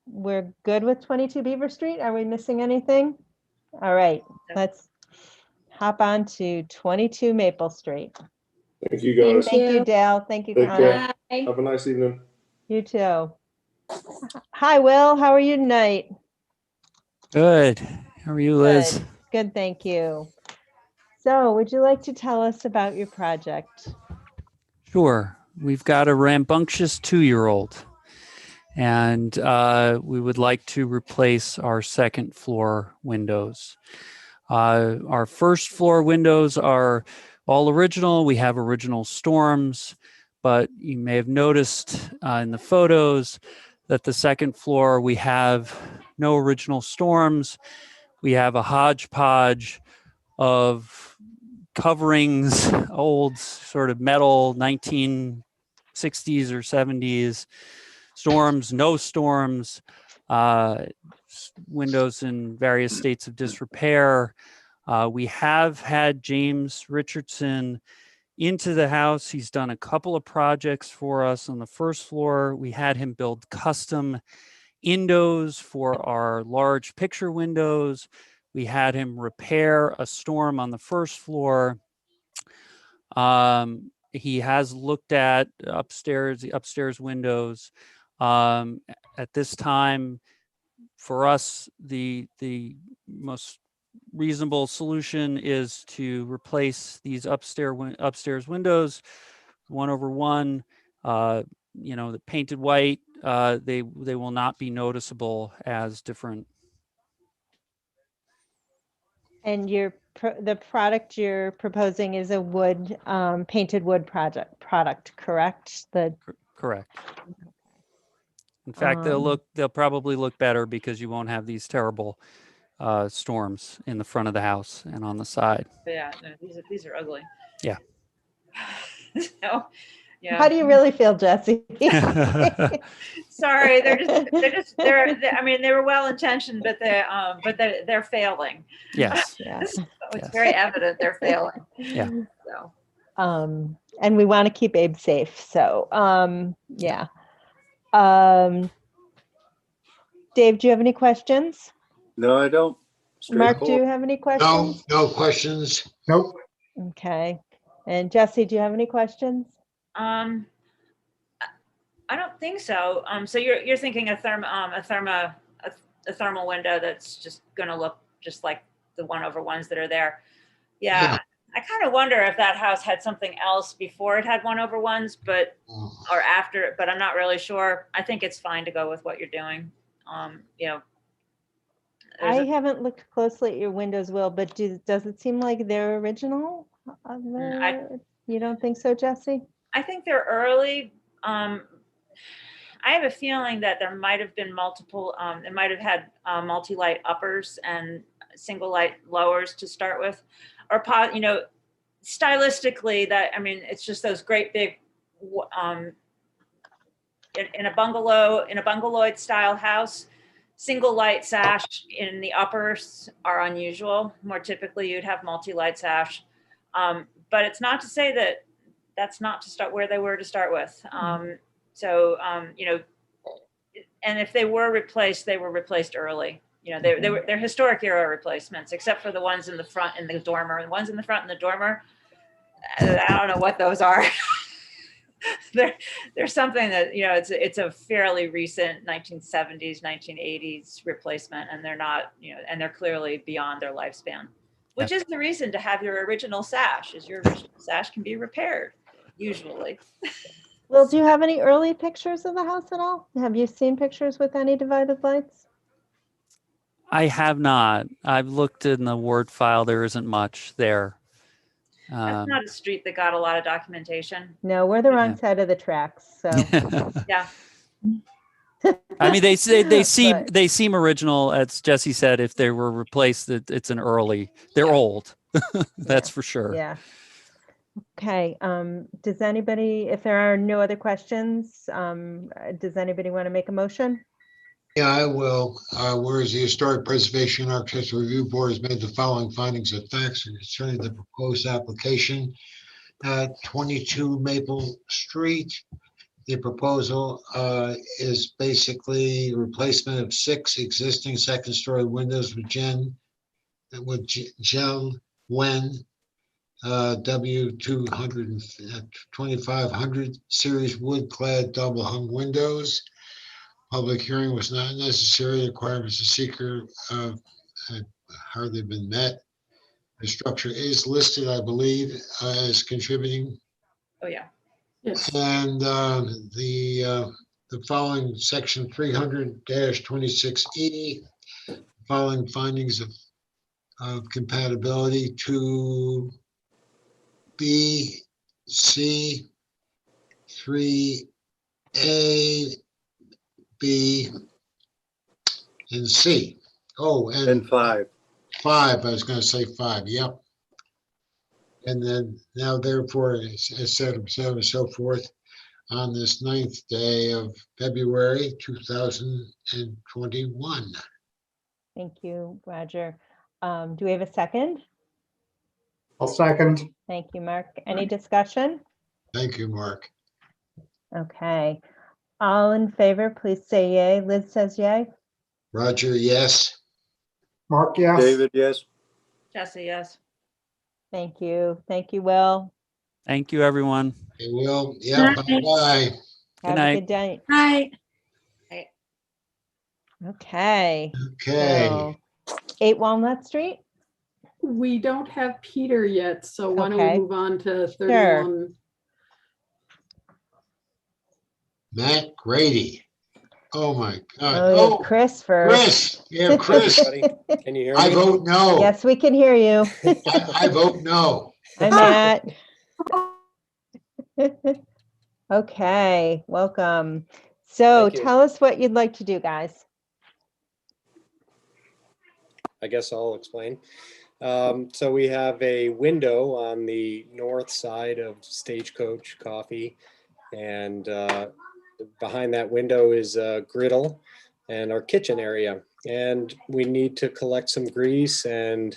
we're good with 22 Beaver Street. Are we missing anything? All right, let's hop on to 22 Maple Street. Thank you, guys. Thank you, Dale. Thank you, Take Connor. care. Have a nice evening. You too. Hi, Will. How are you tonight? Good. How are you, Liz? Good. Good, thank you. So, would you like to tell us about your project? Sure. We've got a rambunctious 2-year-old, and we would like to replace our second floor windows. Our first floor windows are all original. We have original storms, but you may have noticed in the photos that the second floor, we have no original storms. We have a hodgepodge of coverings, old sort of metal 1960s or 70s, storms, no storms, windows in various states of disrepair. We have had James Richardson into the house. He's done a couple of projects for us on the first floor. We had him build custom windows for our large picture windows. We had him repair a storm on the first floor. He has looked at the upstairs windows. At this time, for us, the most reasonable solution is to replace these upstairs windows 1/1. The painted white. They will not be noticeable as different. And the product you're proposing is a wood, painted wood product, correct? Correct. In fact, they'll probably look better because you won't have these terrible storms in the front of the house and on the side. Yeah, no, these are ugly. Yeah. So, yeah. How do you really feel, Jesse? Sorry, I mean, they were well intentioned, but they're failing. Yes. Yes. So it's very evident they're failing. Yeah. So. And we want to keep Abe safe. So, yeah. Dave, do you have any questions? No, I don't. Mark, do you have any questions? No questions. Nope. Okay. And Jesse, do you have any questions? I don't think so. So you're thinking a thermal window that's just going to look just like the 1/1s that are there. Yeah. I kind of wonder if that house had something else before it had 1/1s, or after, but I'm not really sure. I think it's fine to go with what you're doing. I haven't looked closely at your windows, Will, but does it seem like they're original? You don't think so, Jesse? I think they're early. I have a feeling that there might have been multiple, it might have had multi-light uppers and single light lowers to start with, or stylistically it's just those great big, in a bungalow style house, single light sash in the uppers are unusual. More typically you'd have multi-light sash. But it's not to say that that's not to start where they were to start with. And if they were replaced, they were replaced early. They're historic era replacements, except for the ones in the front in the dormer. The ones in the front in the dormer, I don't know what those are. There's something that, it's a fairly recent 1970s, 1980s replacement, and they're not, and they're clearly beyond their lifespan. Which is the reason to have your original sash, is your original sash can be repaired, usually. Well, do you have any early pictures of the house at all? Have you seen pictures with any divided lights? I have not. I've looked in the Word file. There isn't much there. That's not a street that got a lot of documentation. No, we're the wrong side of the tracks. So yeah. I mean, they seem original, as Jesse said. If they were replaced, it's an early. They're old. That's for sure. Yeah. Okay. Does anybody, if there are no other questions, does anybody want to make a motion? Yeah, I will. Whereas the Historic Preservation and Architectural Review Board has made the following findings of facts concerning the proposed application at 22 Maple Street. The proposal is basically replacement of 6 existing second-story windows with with Gel Wen, W200 2500 series wood clad double hung windows. Public hearing was not necessary. The requirements of seeker have hardly been met. The structure is listed, I believe, as contributing. Oh, yeah. Yes. And the following section 300-26E, following findings of compatibility to B, C, 3A, B, and C. Oh, And and 5. 5, I was going to say 5, yep. And then now therefore, et cetera, so forth, on this 9th day of February, 2021. Thank you, Roger. Do we have a second? I'll second. Thank you, Mark. Any discussion? Thank you, Mark. Okay. All in favor, please say yay. Liz says yay. Roger, yes. Mark, yes. David, yes. Jesse, yes. Thank you. Thank you, Will. Thank you, everyone. It will, yeah, Night. bye-bye. Have a night. good day. Hi. Okay. Okay, So 8 Walnut Street? We don't have Peter yet, so why don't we Okay. move on to 31? Matt Grady. Oh, my God. Oh, you Oh, have Chris first. Chris, yeah, Chris. Can you hear I me? vote no. Yes, we can hear you. I vote no. Hi, Matt. Okay, welcome. So Thank you. tell us what you'd like to do, guys. I guess I'll explain. So we have a window on the north side of Stagecoach Coffee, and behind that window is a griddle and our kitchen area. And we need to collect some grease and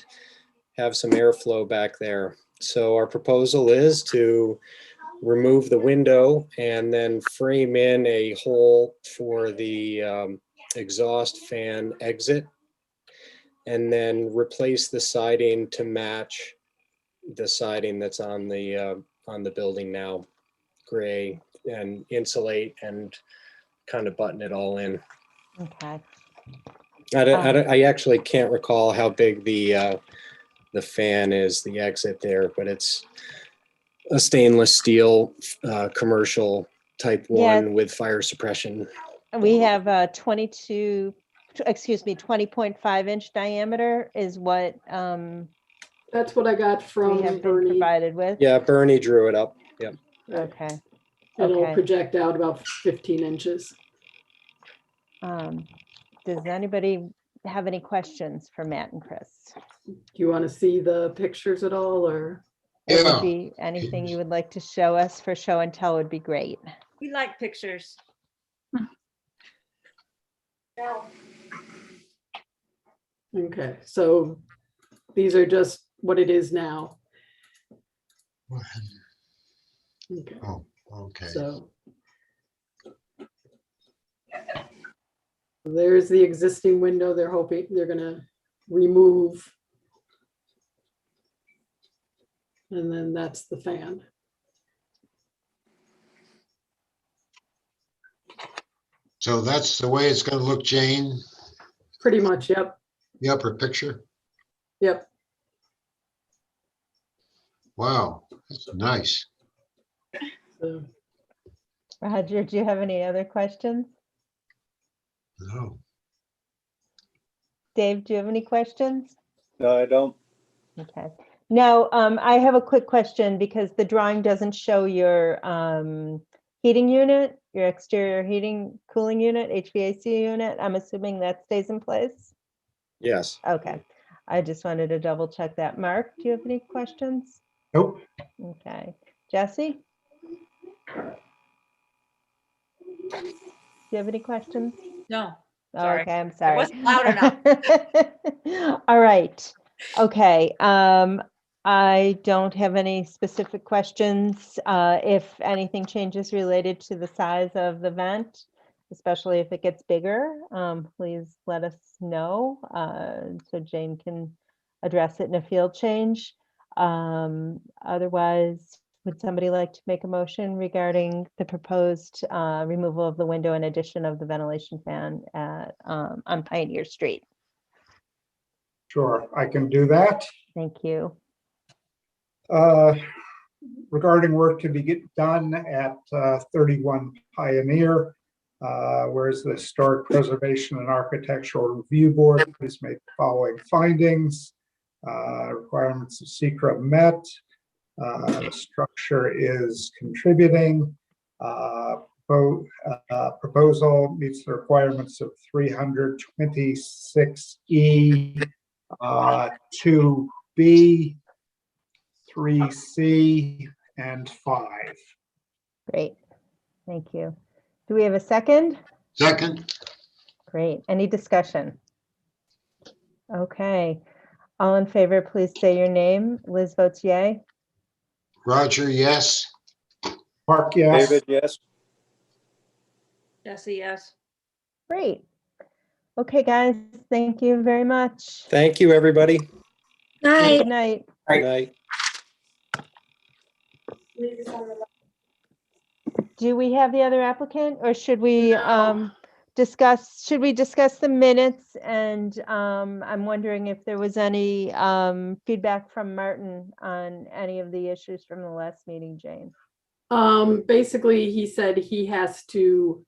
have some airflow back there. So our proposal is to remove the window and then frame in a hole for the exhaust fan exit, and then replace the siding to match the siding that's on the building now, gray, and insulate and kind of button it all in. Okay. I actually can't recall how big the fan is, the exit there, but it's a stainless steel commercial type Yeah. one with fire suppression. We have a 20.5 inch diameter is what That's what I got we from have been Bernie. provided with. Yeah, Bernie drew it up. Yep. Okay. It'll Okay. project out about 15 inches. Does anybody have any questions for Matt and Chris? Do you want to see the pictures at all, or? It would Yeah. be anything you would like to show us for show and tell would be great. We like pictures. Okay, so these are just what it is now. Okay, Oh, okay. so there's the existing window they're hoping they're gonna remove. And then that's the fan. So that's the way it's going to look, Jane, Pretty much, yep, the upper picture. yep. Wow, that's nice. So Roger, do you have any other questions? No. Dave, do you have any questions? No, I don't. Okay. Now, I have a quick question because the drawing doesn't show your heating unit, your exterior heating cooling unit, HVAC unit. I'm assuming that stays in place? Yes. Okay. I just wanted to double check that. Mark, do you have any questions? Nope. Okay. Jesse? Do you have any questions? No. Oh, Sorry. okay, I'm It sorry. wasn't loud enough. All right. Okay. I don't have any specific questions. If anything changes related to the size of the vent, especially if it gets bigger, please let us know so Jane can address it in a field change. Otherwise, would somebody like to make a motion regarding the proposed removal of the window and addition of the ventilation fan at on Pioneer Street? Sure, I can do that. Thank you. Regarding work to be done at 31 Pioneer, whereas the Historic Preservation and Architectural Review Board has made the following findings. Requirements of SECRA met. The structure is contributing. Proposal meets the requirements of 326E, 2B, 3C, and 5. Great. Thank you. Do we have a second? Second, Great. Any discussion? Okay. All in favor, please say your name. Liz votes yay. Roger, yes. Mark, yes. David, yes. Jesse, yes. Great. Okay, guys, thank you very much. Thank you, everybody. Good night. Good night. Do we have the other applicant, or should we discuss the minutes? And I'm wondering if there was any feedback from Martin on any of the issues from the last meeting, Jane. Basically, he said he has to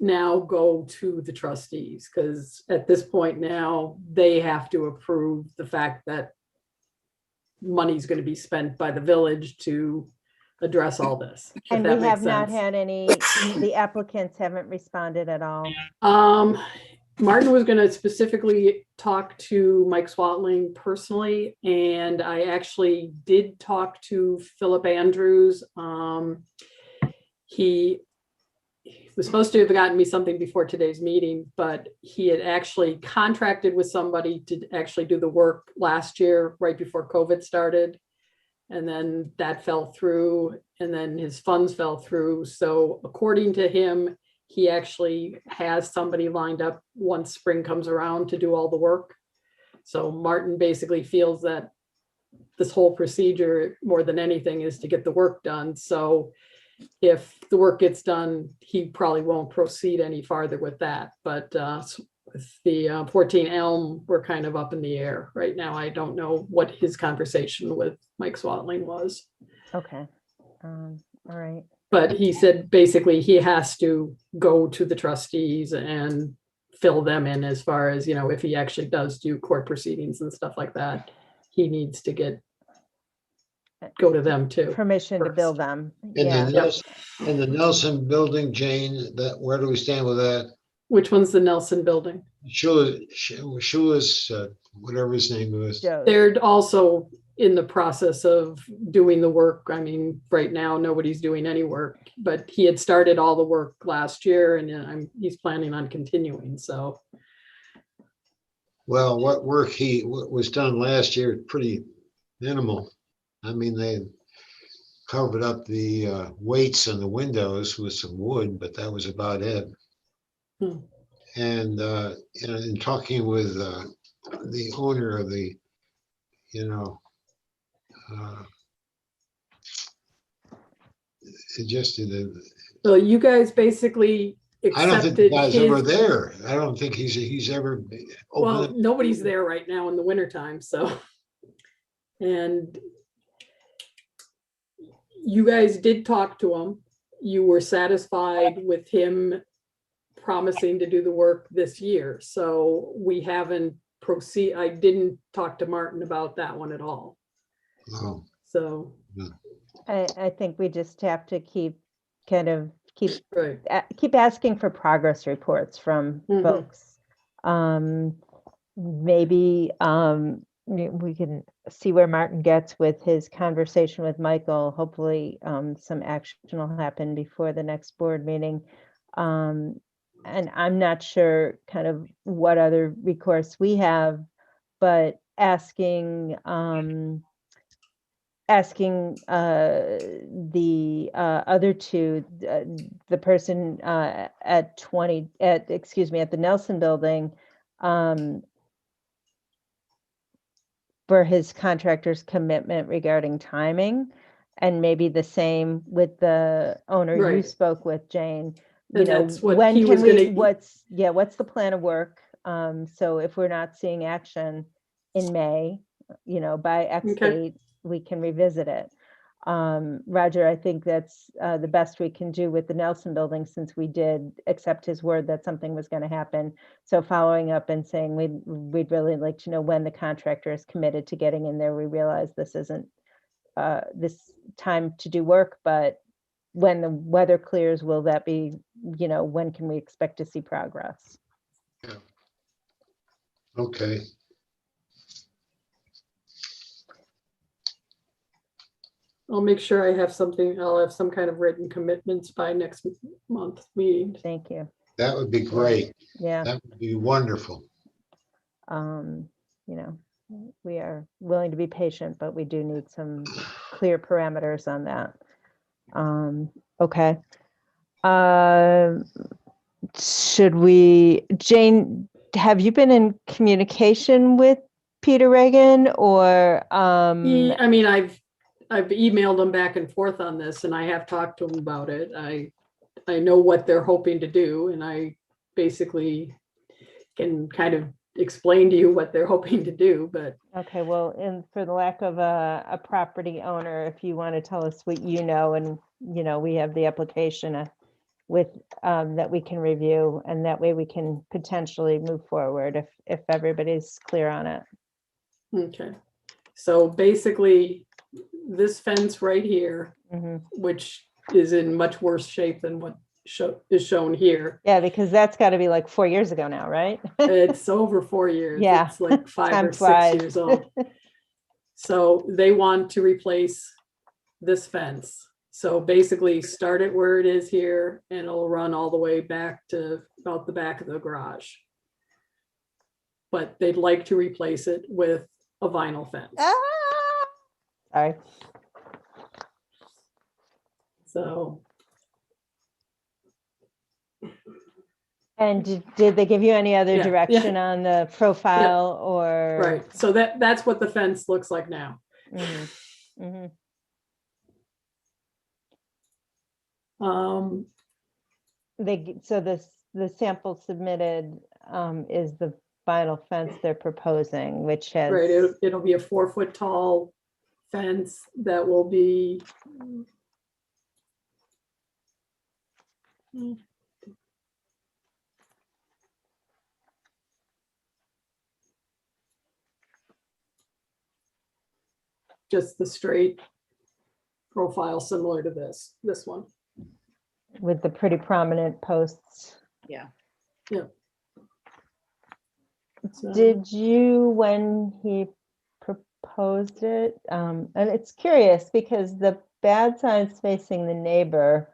now go to the trustees, because at this point now, they have to approve the fact that money's going to be spent by the village to address all this. if And that we makes have not sense. had any, the applicants haven't responded at all. Martin was going to specifically talk to Mike Swatling personally, and I actually did talk to Philip Andrews. He was supposed to have gotten me something before today's meeting, but he had actually contracted with somebody to actually do the work last year, right before COVID started. And then that fell through, and then his funds fell through. So according to him, he actually has somebody lined up once spring comes around to do all the work. So Martin basically feels that this whole procedure, more than anything, is to get the work done. So if the work gets done, he probably won't proceed any farther with that. But with the 14 Elm, we're kind of up in the air right now. I don't know what his conversation with Mike Swatling was. Okay. All right. But he said basically he has to go to the trustees and fill them in as far as, you know, if he actually does do court proceedings and stuff like that, he needs to go to them too. Permission to first. build them. In Yeah. the Nelson Building, Jane, where do we stand with that? Which one's the Nelson Building? Shula's, whatever his name was. Joe's. They're also in the process of doing the work. I mean, right now, nobody's doing any work, but he had started all the work last year, and he's planning on continuing, so. Well, what was done last year, pretty minimal. I mean, they covered up the weights on the windows with some wood, but that was about it. And in talking with the owner of the, suggested that. So you guys basically I don't think the accepted guy's ever his, there. I don't think he's ever well, opened. nobody's there right now in the wintertime, so. And you guys did talk to him. You were satisfied with him promising to do the work this year. So we haven't I didn't talk to Martin about that one at all. Oh, So, I think we just have to keep right. keep asking for progress reports from Mhm. folks. Maybe we can see where Martin gets with his conversation with Michael. Hopefully some action will happen before the next board meeting. And I'm not sure kind of what other recourse we have, but asking the other two, the person at the Nelson Building, for his contractor's commitment regarding timing. And maybe the same with the owner you Right. spoke with, Jane. You And know, that's what when he can was we, gonna- what's the plan of work? So if we're not seeing action in May, you know, by X Okay. date, we can revisit it. Roger, I think that's the best we can do with the Nelson Building, since we did accept his word that something was going to happen. So following up and saying we'd really like to know when the contractor is committed to getting in there. We realize this isn't this time to do work, but when the weather clears, will that be, you know, when can we expect to see progress? Okay, I'll make sure I have something, I'll have some kind of written commitments by next month's meeting. Thank you. that would be great. Yeah. That would be wonderful. You know, we are willing to be patient, but we do need some clear parameters on that. Okay. Should we, Jane, have you been in communication with Peter Reagan or? I mean, I've emailed them back and forth on this, and I have talked to them about it. I know what they're hoping to do, and I basically can kind of explain to you what they're hoping to do, but Okay, well, and for the lack of a property owner, if you want to tell us what you know, and, you know, we have the application with, that we can review, and that way we can potentially move forward if everybody's clear on it. okay. So basically, this fence right here, Mhm. which is in much worse shape than what is shown here. Yeah, because that's got to be like 4 years ago now, right? It's over 4 years. Yeah. It's like 5 Time or 6 flies. years old. So they want to replace this fence. So basically start it where it is here, and it'll run all the way back to about the back of the garage. But they'd like to replace it with a vinyl fence. Sorry. So And did they give you any other Yeah, direction on the profile or? right, so that's what the fence looks like now. Mhm, mhm. So the sample submitted is the vinyl fence they're proposing, which has. Right, it'll be a 4-foot tall fence that will be. Just the straight profile similar to this one. With the pretty prominent posts. Yeah. Yeah. Did you, when he proposed it, and it's curious because the bad side's facing the neighbor.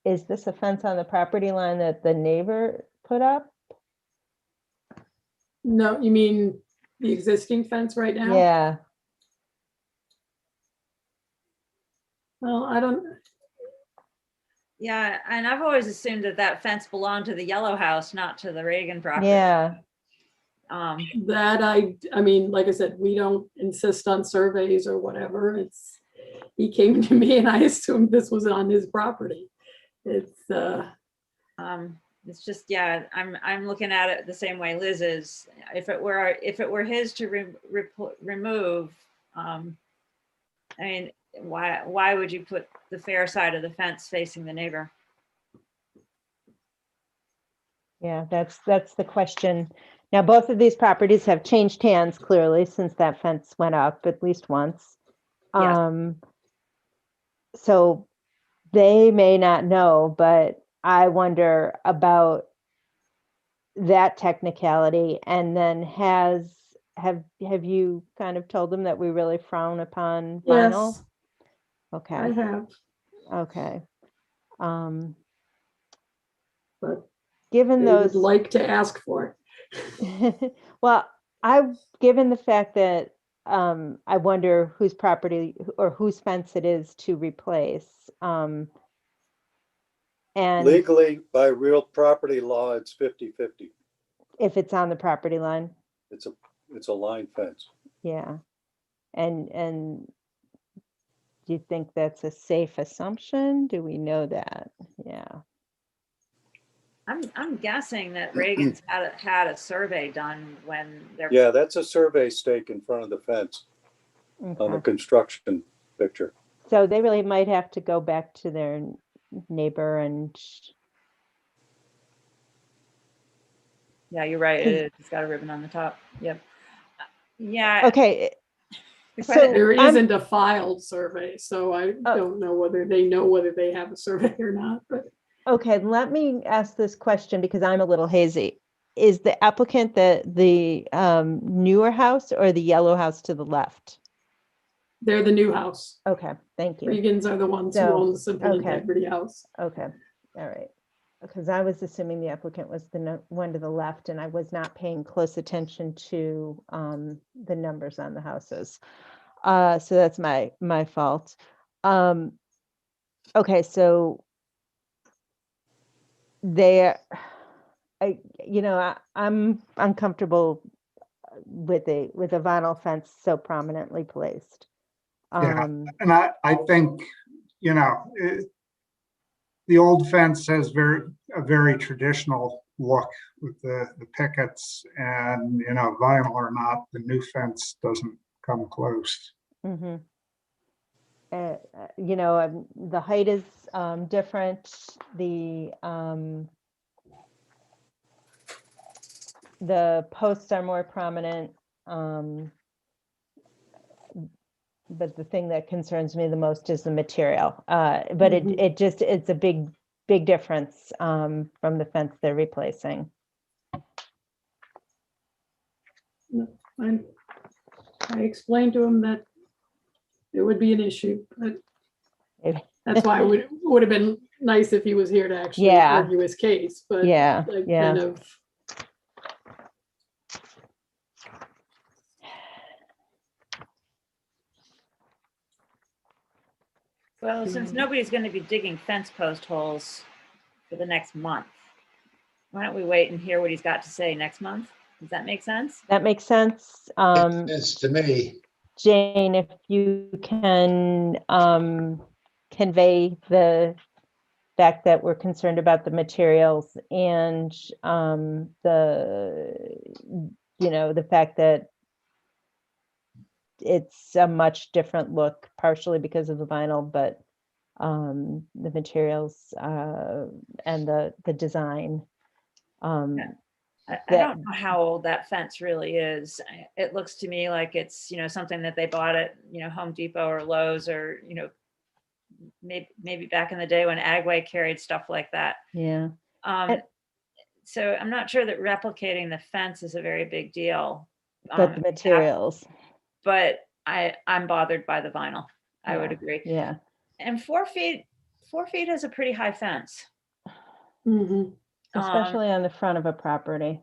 Is this a fence on the property line that the neighbor put up? No, you mean the existing fence right now? Yeah. Well, I don't, Yeah, and I've always assumed that fence belonged to the yellow house, not to the Reagan property. Yeah. that I mean, like I said, we don't insist on surveys or whatever. He came to me and I assumed this was on his property. It's just, yeah, I'm looking at it the same way Liz is. If it were his to remove, I mean, why would you put the fair side of the fence facing the neighbor? Yeah, that's the question. Now, both of these properties have changed hands clearly since that fence went up at least once. Yes. So they may not know, but I wonder about that technicality. And then have you kind of told them that we really frown upon vinyl? yes, Okay. I have, Okay. but Given they would those, like to ask for it. well, given the fact that I wonder whose property or whose fence it is to replace. And Legally, by real property law, it's 50-50. if it's on the property line. It's a It's a line fence. Yeah. And do you think that's a safe assumption? Do we know that? Yeah. I'm guessing that Reagan's had a survey done when they're. Yeah, that's a survey stake in front of the fence on the Okay. construction picture. So they really might have to go back to their neighbor and, Yeah, you're right. It's got a ribbon on the top. Yep. Yeah. okay. Go So ahead. There I'm- isn't a filed survey, so I don't know whether they have a survey or not, but Okay, let me ask this question because I'm a little hazy. Is the applicant the newer house or the yellow house to the left? they're the new house. Okay, thank you. Regans are the ones who So, own the Simple okay. Integrity House. Okay, all right. Because I was assuming the applicant was the one to the left and I was not paying close attention to the numbers on the houses. So that's my fault. Okay, so I'm uncomfortable with a vinyl fence so prominently placed. Yeah. And I think, the old fence has a very traditional look with the pickets and, vinyl or not, the new fence doesn't come close. Mm-hmm. The height is different. The posts are more prominent. But the thing that concerns me the most is the material. But it's a big difference from the fence they're replacing. I explained to him that it would be an issue, but that's why it would have been nice if he was here to actually argue his case, but Yeah, I yeah. kind of. Well, since nobody's going to be digging fence post holes for the next month, why don't we wait and hear what he's got to say next month? Does that make sense? That makes sense. It's to me. Jane, if you can convey the fact that we're concerned about the materials and the fact that it's a much different look, partially because of the vinyl, but the materials and the design. I don't know how old that fence really is. It looks to me like it's, something that they bought at, Home Depot or Lowe's or, maybe back in the day when Agway carried stuff like that. Yeah. So I'm not sure that replicating the fence is a very big deal. But the materials. But I'm bothered by the vinyl. I would agree. Yeah. And 4 feet is a pretty high fence. Mm-hmm. Especially on the front of a property.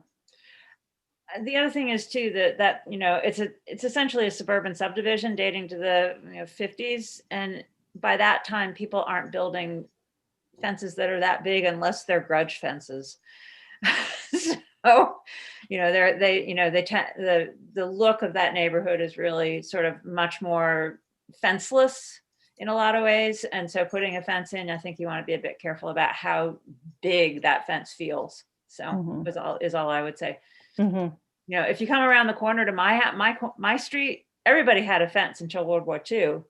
The other thing is too that it's essentially a suburban subdivision dating to the 50s, and by that time people aren't building fences that are that big unless they're grudge fences. So the look of that neighborhood is really sort of much more fenceless in a lot of ways, and so putting a fence in, I think you want to be a bit careful about how big that fence feels. So is all I would say. Mm-hmm. If you come around the corner to my street, everybody had a fence until World War II.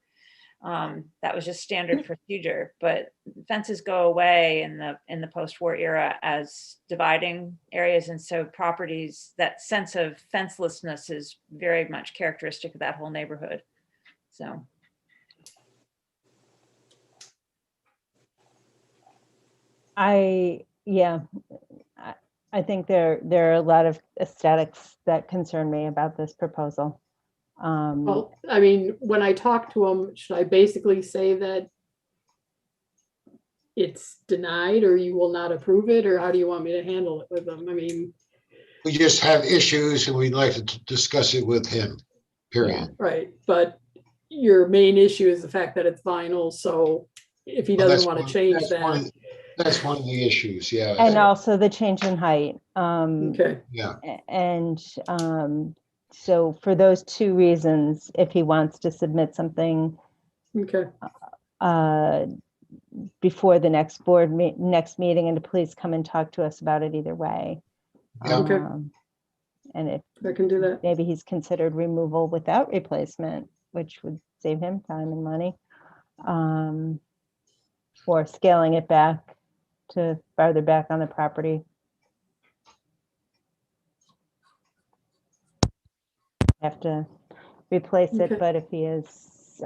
That was just standard procedure, but fences go away in the post-war era as dividing areas, and so properties, that sense of fencelessness is very much characteristic of that whole neighborhood. So. I think there are a lot of aesthetics that concern me about this proposal. Well, I mean, when I talk to him, should I basically say that it's denied or you will not approve it, or how do you want me to handle it with them? I mean, We just have issues and we'd like to discuss it with him, period. right, but your main issue is the fact that it's vinyl, so if he Well, doesn't want to change That's one of the issues, yeah. And also the change in height. okay. Yeah. And So for those two reasons, if he wants to submit something Okay, before the next next meeting, and to please come and talk to us about it either way. Yeah. Okay. And if I can do that. maybe he's considered removal without replacement, which would save him time and money. Or scaling it back to farther back on the property. Have to replace Okay. it, but if he is,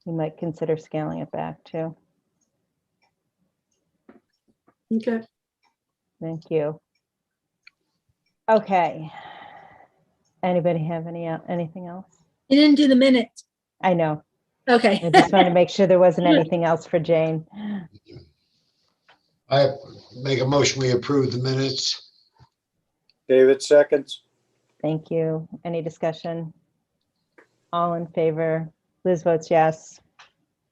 you might consider scaling it back too. Okay. Thank you. Okay. Anybody have anything else? You didn't do the minutes. I know. Okay. I just wanted to make sure there wasn't anything else for Jane. I make a motion, we approve the minutes. David seconds. Thank you. Any discussion? All in favor? Liz votes yes.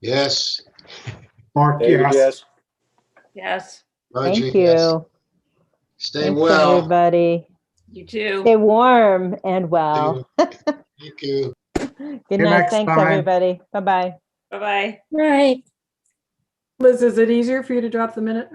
Yes. Mark, David, yes. yes. Yes, Roger, Thank yes. you. Stay Thanks, well. everybody. you too. Stay warm and well. Thank you. Good night. next Thanks, time. everybody. Bye-bye. Bye-bye. Right. Liz, is it easier for you to drop the minute